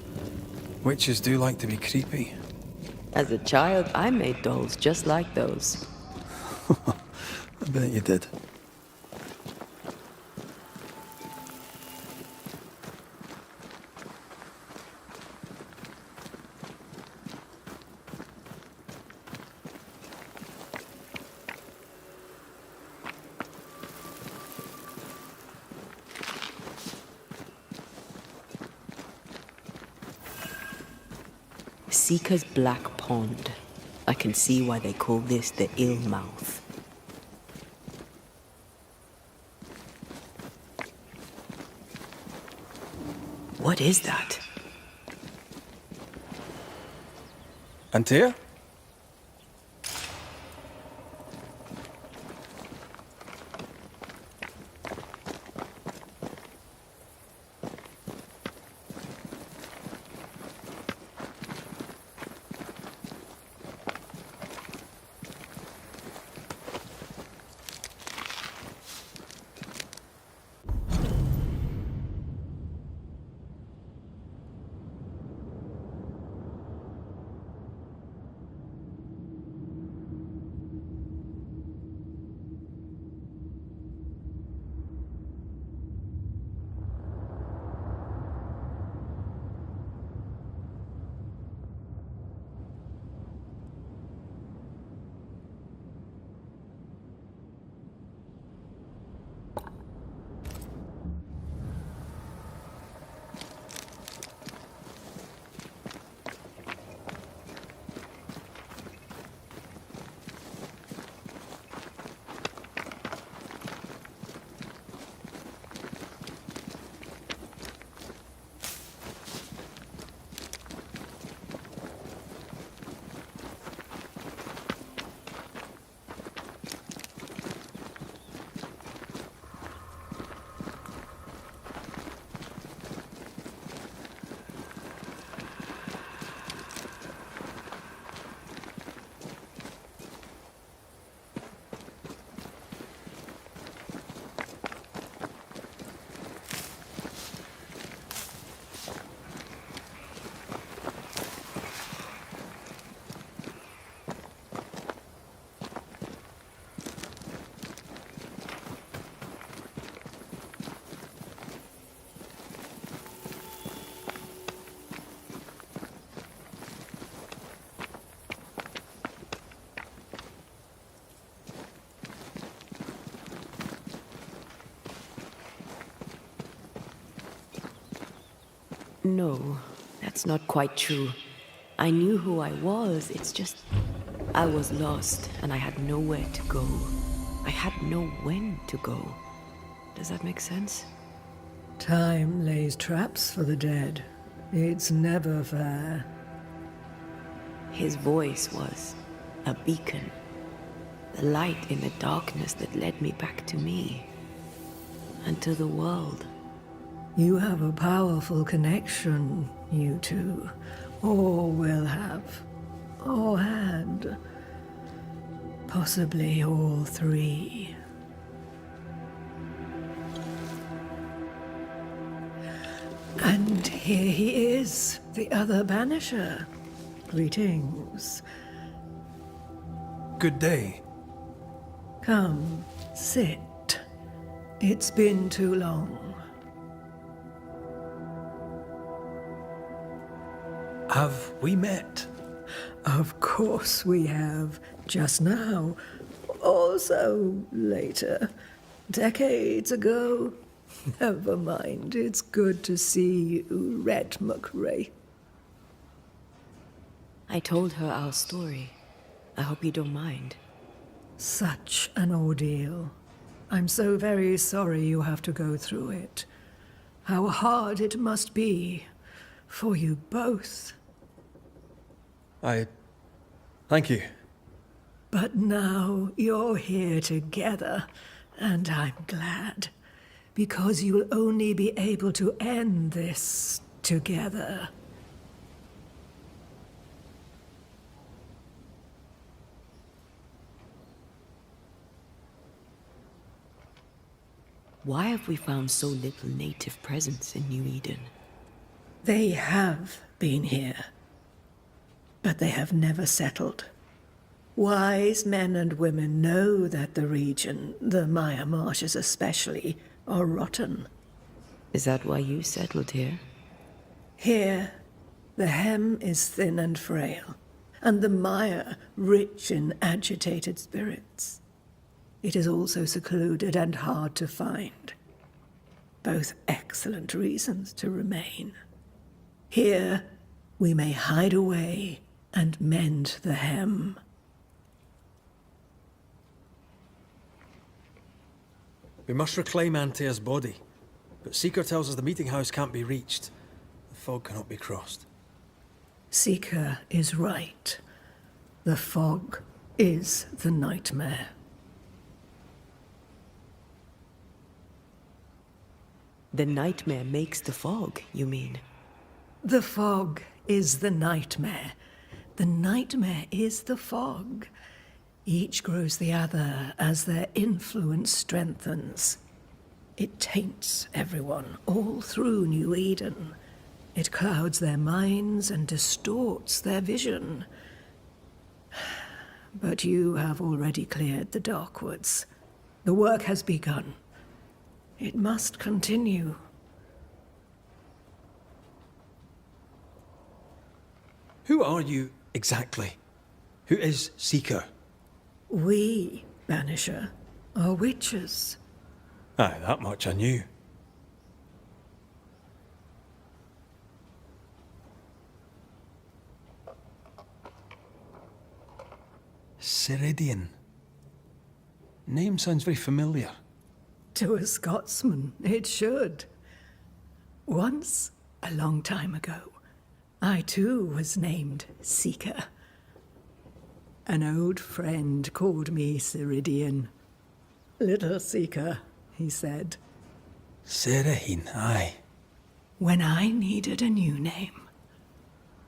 Witches do like to be creepy. As a child, I made dolls just like those. I bet you did. Seeker's Black Pond. I can see why they call this the Ill Mouth. What is that? Antea? No, that's not quite true. I knew who I was, it's just... I was lost, and I had nowhere to go. I had no when to go. Does that make sense? Time lays traps for the dead. It's never fair. His voice was a beacon. The light in the darkness that led me back to me. And to the world. You have a powerful connection, you two. Or will have. Or had. Possibly all three. And here he is, the other Banisher. Greetings. Good day. Come, sit. It's been too long. Have we met? Of course we have. Just now. Also later. Decades ago. Never mind. It's good to see you, Red Mac Raith. I told her our story. I hope you don't mind. Such an ordeal. I'm so very sorry you have to go through it. How hard it must be for you both. Thank you. But now you're here together, and I'm glad. Because you'll only be able to end this together. Why have we found so little native presence in New Eden? They have been here, but they have never settled. Wise men and women know that the region, the Maya marshes especially, are rotten. Is that why you settled here? Here, the hem is thin and frail, and the mire rich in agitated spirits. It is also secluded and hard to find. Both excellent reasons to remain. Here, we may hide away and mend the hem. We must reclaim Antea's body, but Seeker tells us the meeting house can't be reached. The fog cannot be crossed. Seeker is right. The fog is the nightmare. The nightmare makes the fog, you mean? The fog is the nightmare. The nightmare is the fog. Each grows the other as their influence strengthens. It taints everyone all through New Eden. It clouds their minds and distorts their vision. But you have already cleared the Darkwoods. The work has begun. It must continue. Who are you exactly? Who is Seeker? We, Banisher, are witches. Aye, that much I knew. Ceridian. Name sounds very familiar. To a Scotsman, it should. Once, a long time ago, I too was named Seeker. An old friend called me Ceridian. Little Seeker, he said. Serahine, aye. When I needed a new name,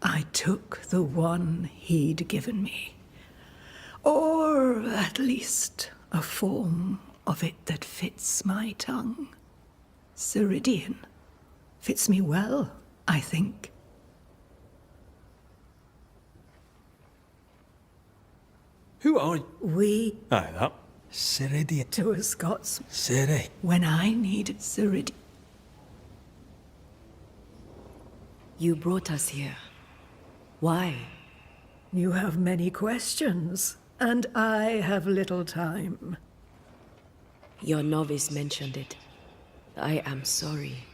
I took the one he'd given me. Or at least a form of it that fits my tongue. Ceridian fits me well, I think. Who are you? We... Aye, that. Ceridian. To a Scotsman. Ceri. When I needed Ceridian. You brought us here. Why? You have many questions, and I have little time. Your novice mentioned it. I am sorry.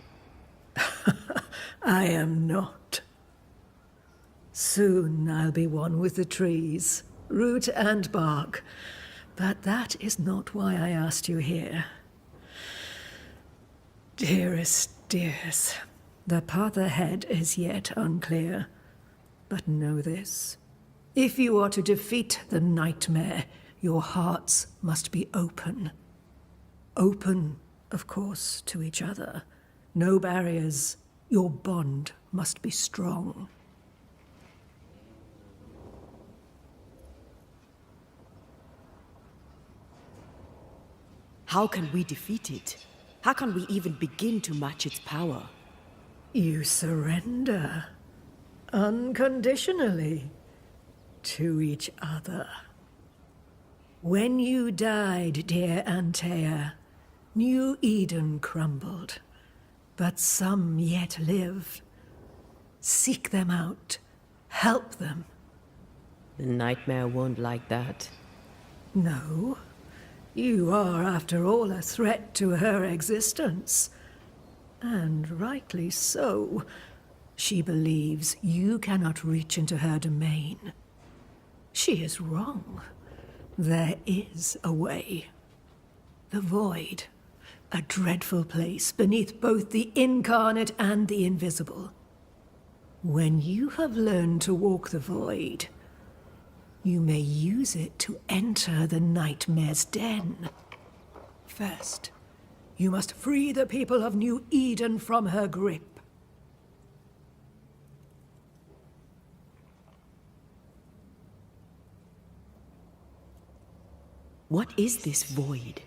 I am not. Soon I'll be one with the trees, root and bark. But that is not why I asked you here. Dearest dears, the path ahead is yet unclear. But know this. If you are to defeat the nightmare, your hearts must be open. Open, of course, to each other. No barriers. Your bond must be strong. How can we defeat it? How can we even begin to match its power? You surrender. Unconditionally. To each other. When you died, dear Antea, New Eden crumbled. But some yet live. Seek them out. Help them. The nightmare won't like that. No. You are, after all, a threat to her existence. And rightly so. She believes you cannot reach into her domain. She is wrong. There is a way. The void. A dreadful place beneath both the incarnate and the invisible. When you have learned to walk the void, you may use it to enter the nightmare's den. First, you must free the people of New Eden from her grip. What is this void?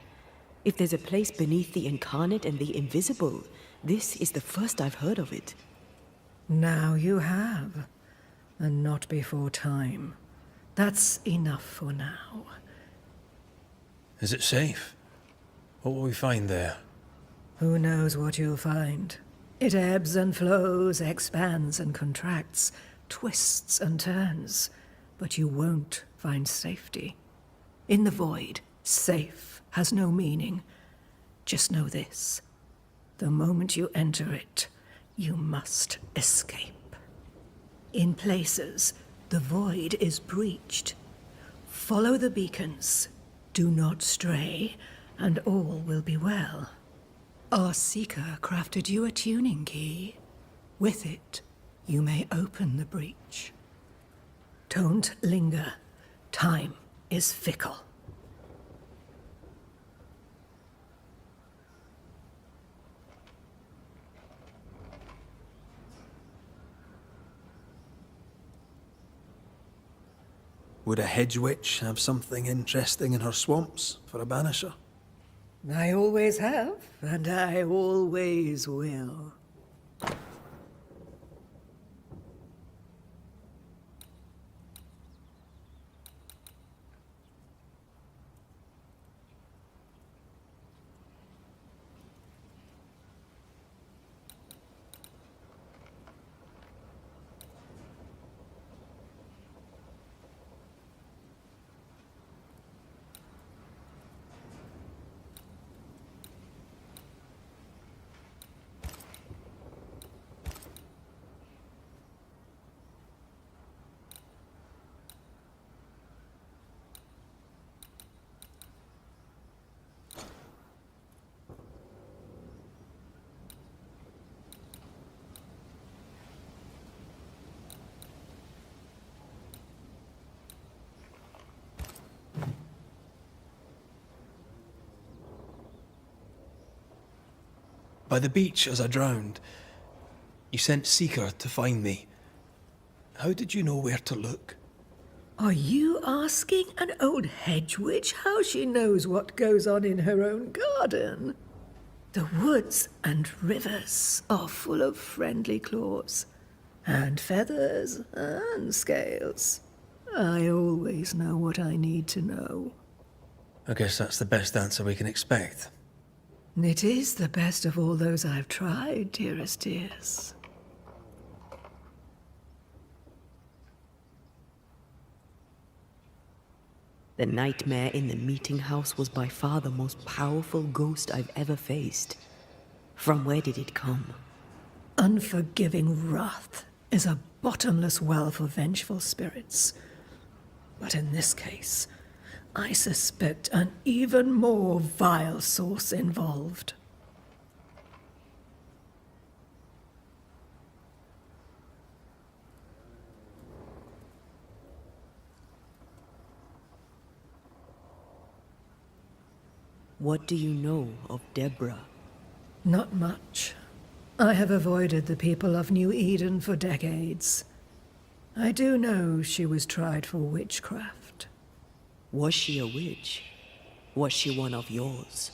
If there's a place beneath the incarnate and the invisible, this is the first I've heard of it. Now you have, and not before time. That's enough for now. Is it safe? What will we find there? Who knows what you'll find? It ebbs and flows, expands and contracts, twists and turns. But you won't find safety. In the void, safe has no meaning. Just know this. The moment you enter it, you must escape. In places, the void is breached. Follow the beacons. Do not stray, and all will be well. Our seeker crafted you a tuning key. With it, you may open the breach. Don't linger. Time is fickle. Would a hedge witch have something interesting in her swamps for a banisher? I always have, and I always will. By the beach as I drowned, you sent Seeker to find me. How did you know where to look? Are you asking an old hedge witch how she knows what goes on in her own garden? The woods and rivers are full of friendly claws, and feathers and scales. I always know what I need to know. I guess that's the best answer we can expect. It is the best of all those I've tried, dearest dears. The nightmare in the meeting house was by far the most powerful ghost I've ever faced. From where did it come? Unforgiving wrath is a bottomless well for vengeful spirits. But in this case, I suspect an even more vile source involved. What do you know of Deborah? Not much. I have avoided the people of New Eden for decades. I do know she was tried for witchcraft. Was she a witch? Was she one of yours?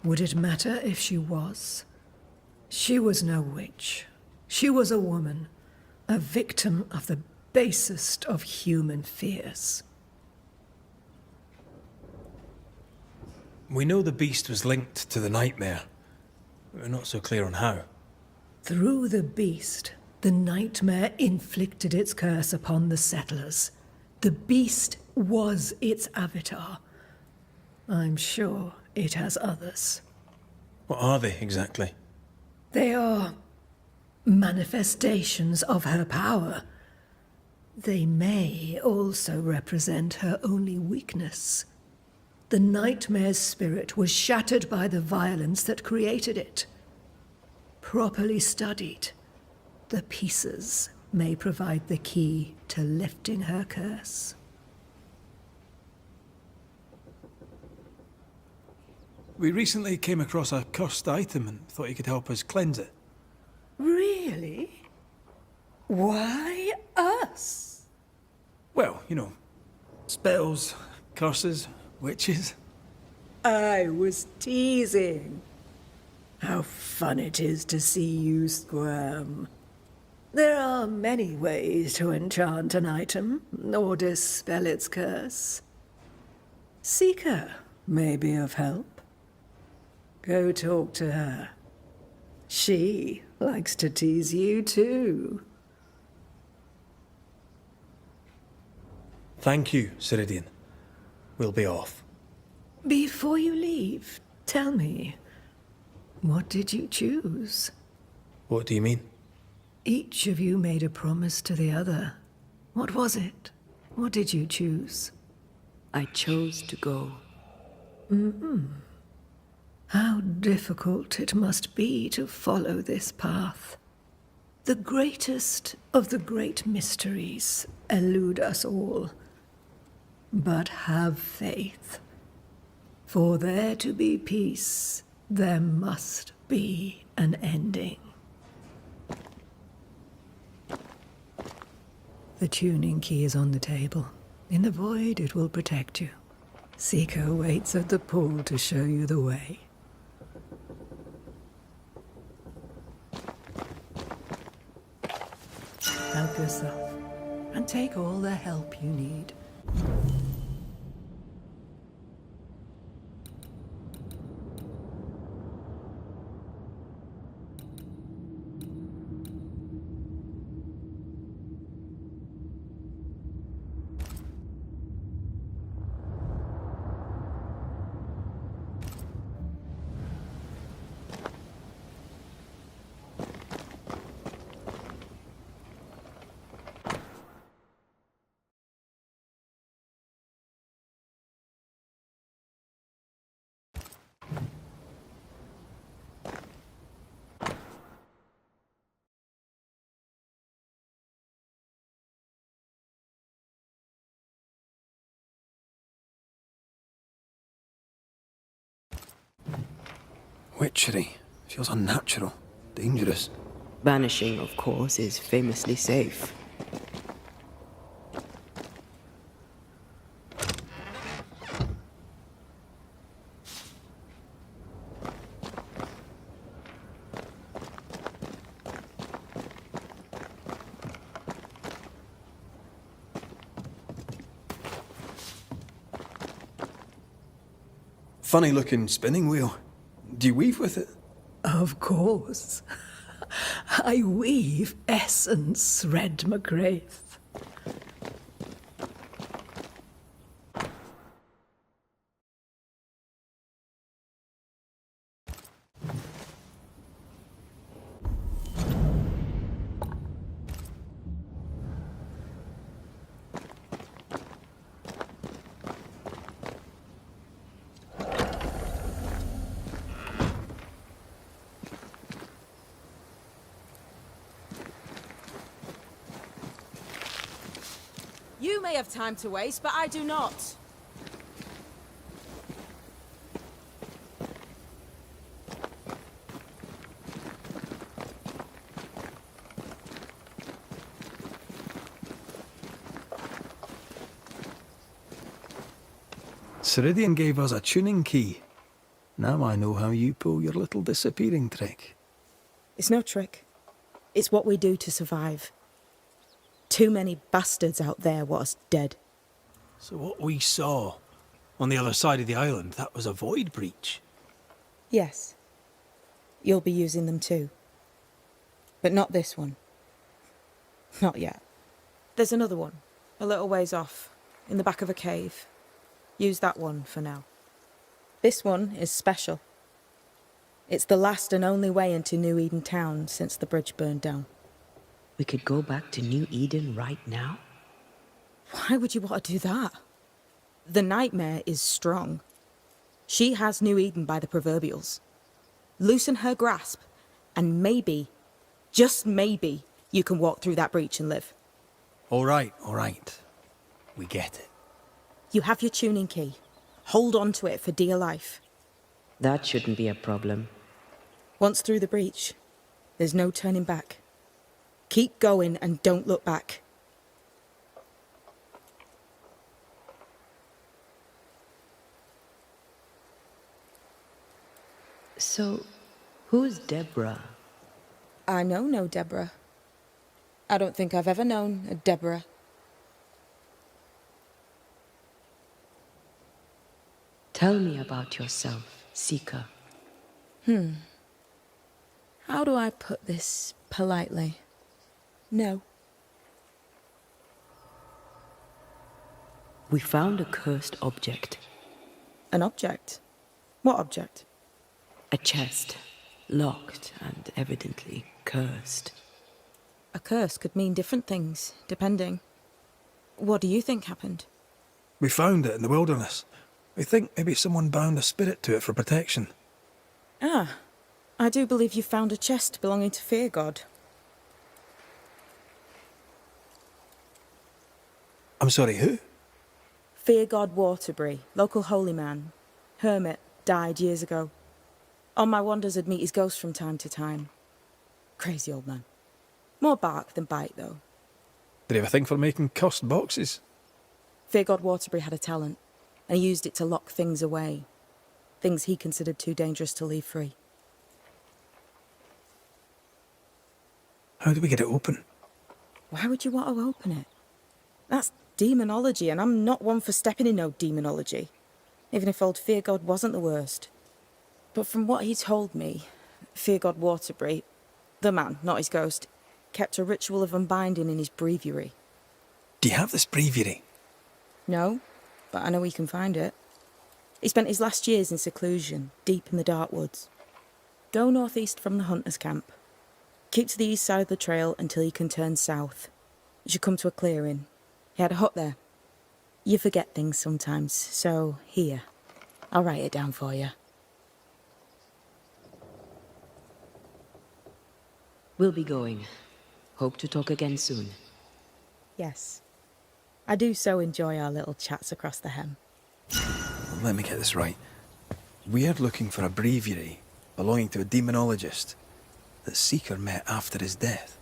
Would it matter if she was? She was no witch. She was a woman, a victim of the basest of human fears. We know the beast was linked to the nightmare. We're not so clear on how. Through the beast, the nightmare inflicted its curse upon the settlers. The beast was its avatar. I'm sure it has others. What are they exactly? They are manifestations of her power. They may also represent her only weakness. The nightmare's spirit was shattered by the violence that created it. Properly studied, the pieces may provide the key to lifting her curse. We recently came across a cursed item and thought you could help us cleanse it. Really? Why us? Well, you know, spells, curses, witches. I was teasing. How fun it is to see you squirm. There are many ways to enchant an item or dispel its curse. Seeker may be of help. Go talk to her. She likes to tease you too. Thank you, Ceridian. We'll be off. Before you leave, tell me, what did you choose? What do you mean? Each of you made a promise to the other. What was it? What did you choose? I chose to go. How difficult it must be to follow this path. The greatest of the great mysteries elude us all. But have faith. For there to be peace, there must be an ending. The tuning key is on the table. In the void, it will protect you. Seeker waits at the pool to show you the way. Help yourself, and take all the help you need. Witchery. Feels unnatural. Dangerous. Banishing, of course, is famously safe. Funny looking spinning wheel. Do you weave with it? Of course. I weave essence, Red Mac Raith. You may have time to waste, but I do not. Ceridian gave us a tuning key. Now I know how you pull your little disappearing trick. It's no trick. It's what we do to survive. Too many bastards out there want us dead. So what we saw on the other side of the island, that was a void breach? Yes. You'll be using them too. But not this one. Not yet. There's another one, a little ways off, in the back of a cave. Use that one for now. This one is special. It's the last and only way into New Eden town since the bridge burned down. We could go back to New Eden right now? Why would you want to do that? The nightmare is strong. She has New Eden by the proverbials. Loosen her grasp, and maybe, just maybe, you can walk through that breach and live. All right. We get it. You have your tuning key. Hold on to it for dear life. That shouldn't be a problem. Once through the breach, there's no turning back. Keep going and don't look back. So, who's Deborah? I know no Deborah. I don't think I've ever known a Deborah. Tell me about yourself, Seeker. How do I put this politely? No. We found a cursed object. An object? What object? A chest, locked and evidently cursed. A curse could mean different things, depending. What do you think happened? We found it in the wilderness. We think maybe someone bound a spirit to it for protection. Ah, I do believe you found a chest belonging to Fear God. I'm sorry, who? Fear God Waterbury, local holy man. Hermit, died years ago. On my wanders I'd meet his ghost from time to time. Crazy old man. More bark than bite, though. Did he have a thing for making cursed boxes? Fear God Waterbury had a talent, and he used it to lock things away. Things he considered too dangerous to leave free. How do we get it open? Why would you want to open it? That's demonology, and I'm not one for stepping in no demonology, even if old Fear God wasn't the worst. But from what he told me, Fear God Waterbury, the man, not his ghost, kept a ritual of unbinding in his breviary. Do you have this breviary? No, but I know he can find it. He spent his last years in seclusion, deep in the dark woods. Go northeast from the hunter's camp. Keep to the east side of the trail until you can turn south. You should come to a clearing. He had a hut there. You forget things sometimes, so here. I'll write it down for you. We'll be going. Hope to talk again soon. Yes. I do so enjoy our little chats across the hem. Let me get this right. We're looking for a breviary belonging to a demonologist that Seeker met after his death.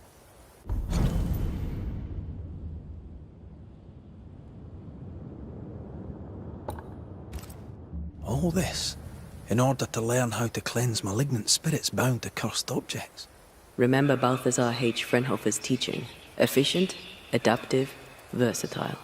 All this in order to learn how to cleanse malignant spirits bound to cursed objects. Remember Balthazar H. Frenhofer's teaching. Efficient, adaptive, versatile.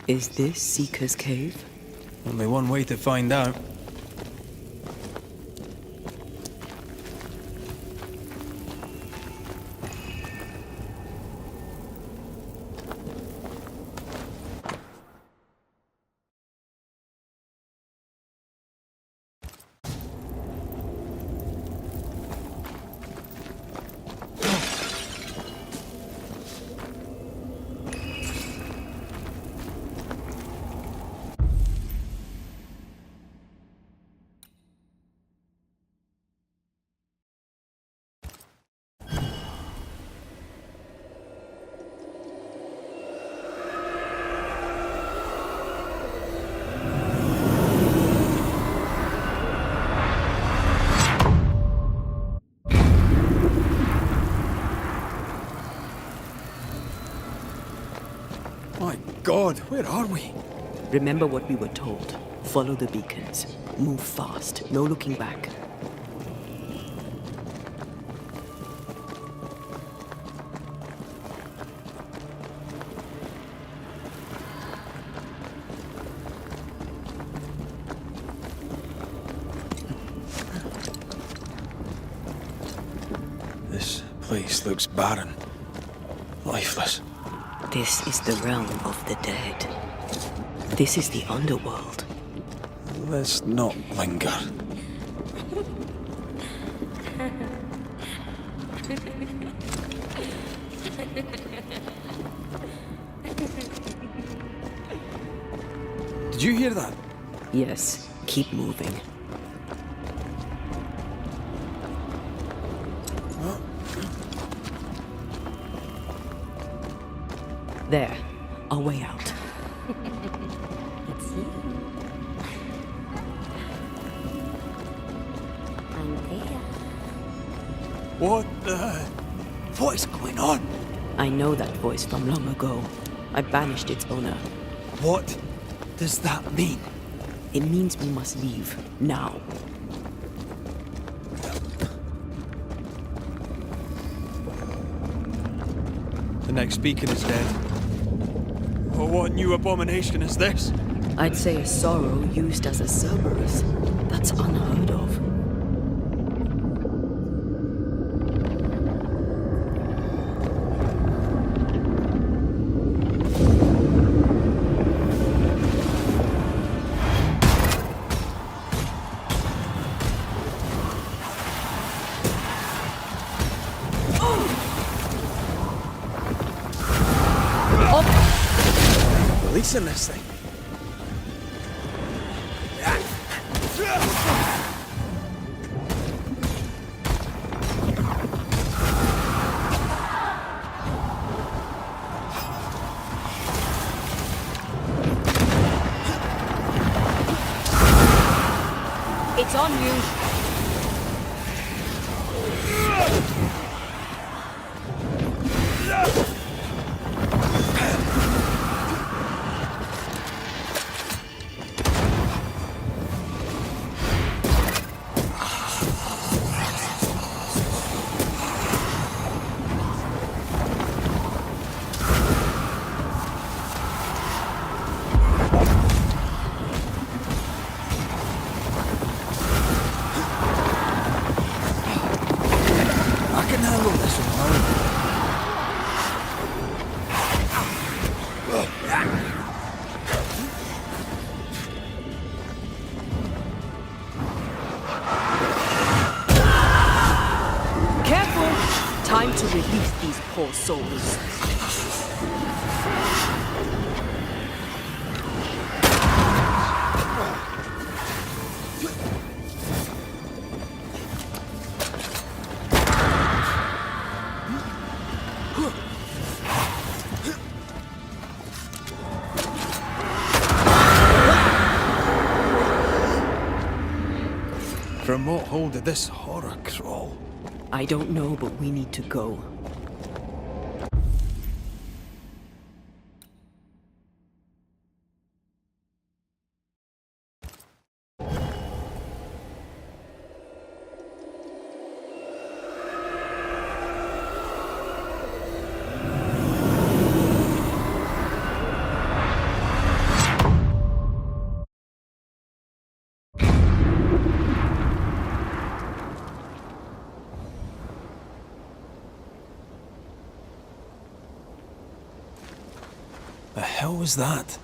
Is this Seeker's Cave? Only one way to find out. My God, where are we? Remember what we were told. Follow the beacons. Move fast. No looking back. This place looks barren, lifeless. This is the realm of the dead. This is the underworld. Let's not linger. Did you hear that? Yes, keep moving. There, our way out. It's you. Antea. What is going on? I know that voice from long ago. I banished its owner. What does that mean? It means we must leave, now. The next beacon is dead. Oh, what new abomination is this? I'd say a sorrow used as a Cerberus. That's unheard of. Releasing this thing. It's on you. Time to release these poor souls. From what hole did this horror crawl? I don't know, but we need to go. The hell was that?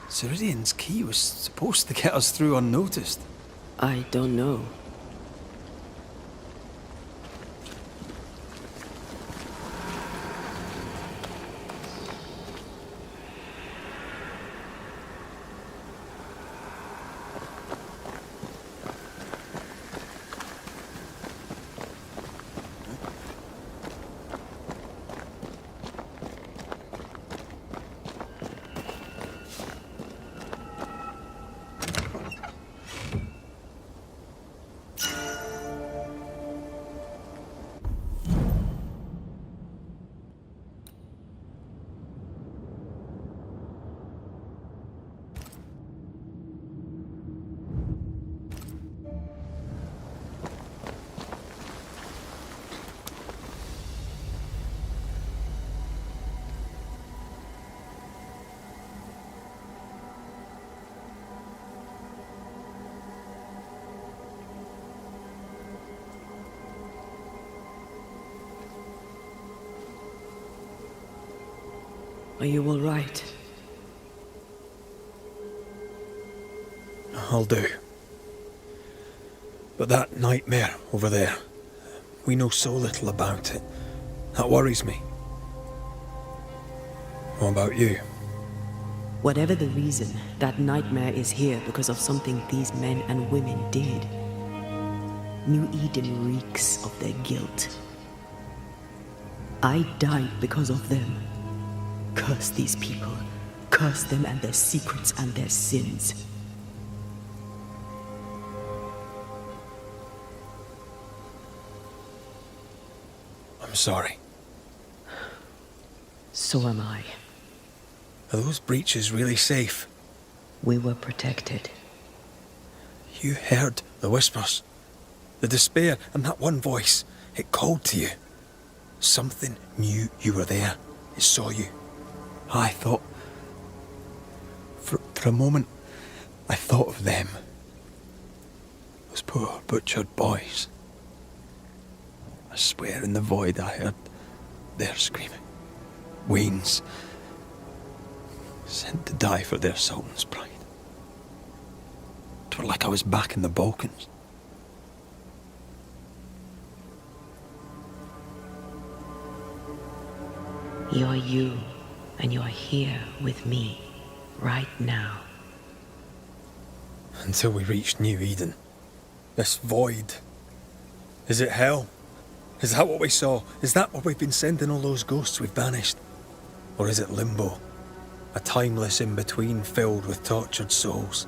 Ceridian's key was supposed to get us through unnoticed. I don't know. Are you all right? I'll do. But that nightmare over there, we know so little about it. That worries me. What about you? Whatever the reason, that nightmare is here because of something these men and women did. New Eden reeks of their guilt. I died because of them. Curse these people. Curse them and their secrets and their sins. I'm sorry. So am I. Are those breaches really safe? We were protected. You heard the whispers, the despair, and that one voice. It called to you. Something knew you were there. It saw you. I thought... For a moment, I thought of them. Those poor butchered boys. I swear in the void I heard their screaming. Wains. Sent to die for their sultan's pride. It were like I was back in the Balkans. You're you, and you're here with me, right now. Until we reached New Eden. This void. Is it hell? Is that what we saw? Is that what we've been sending all those ghosts we've banished? Or is it limbo? A timeless in-between filled with tortured souls?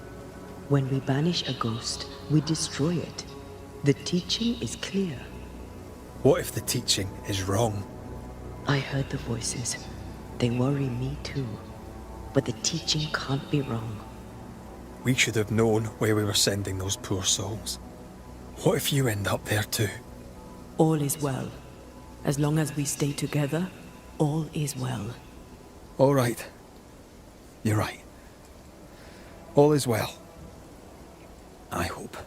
When we banish a ghost, we destroy it. The teaching is clear. What if the teaching is wrong? I heard the voices. They worry me too. But the teaching can't be wrong. We should have known where we were sending those poor souls. What if you end up there too? All is well. As long as we stay together, all is well. All right. You're right. All is well. I hope.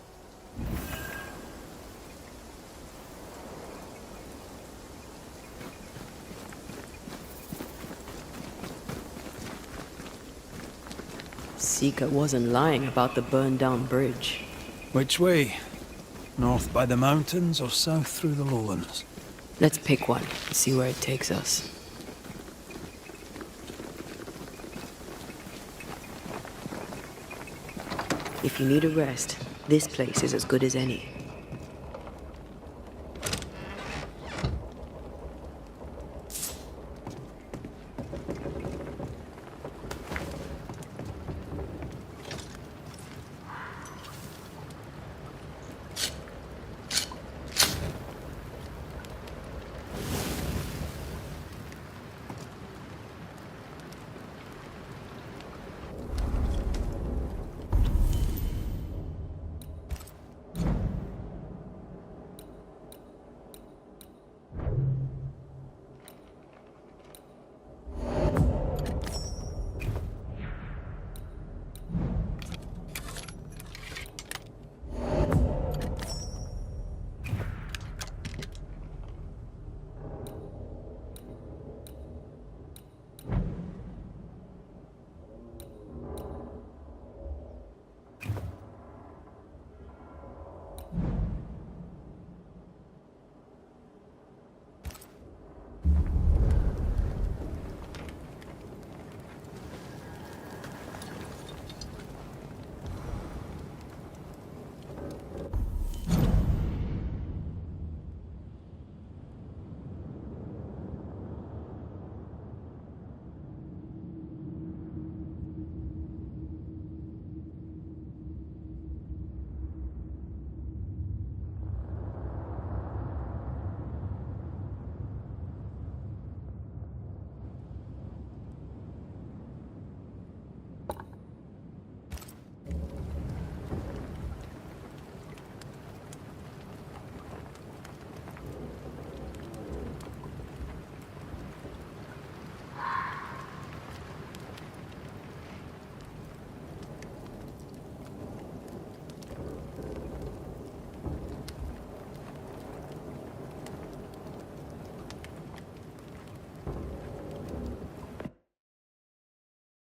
Seeker wasn't lying about the burned-down bridge. Which way? North by the mountains or south through the lowlands? Let's pick one and see where it takes us. If you need a rest, this place is as good as any.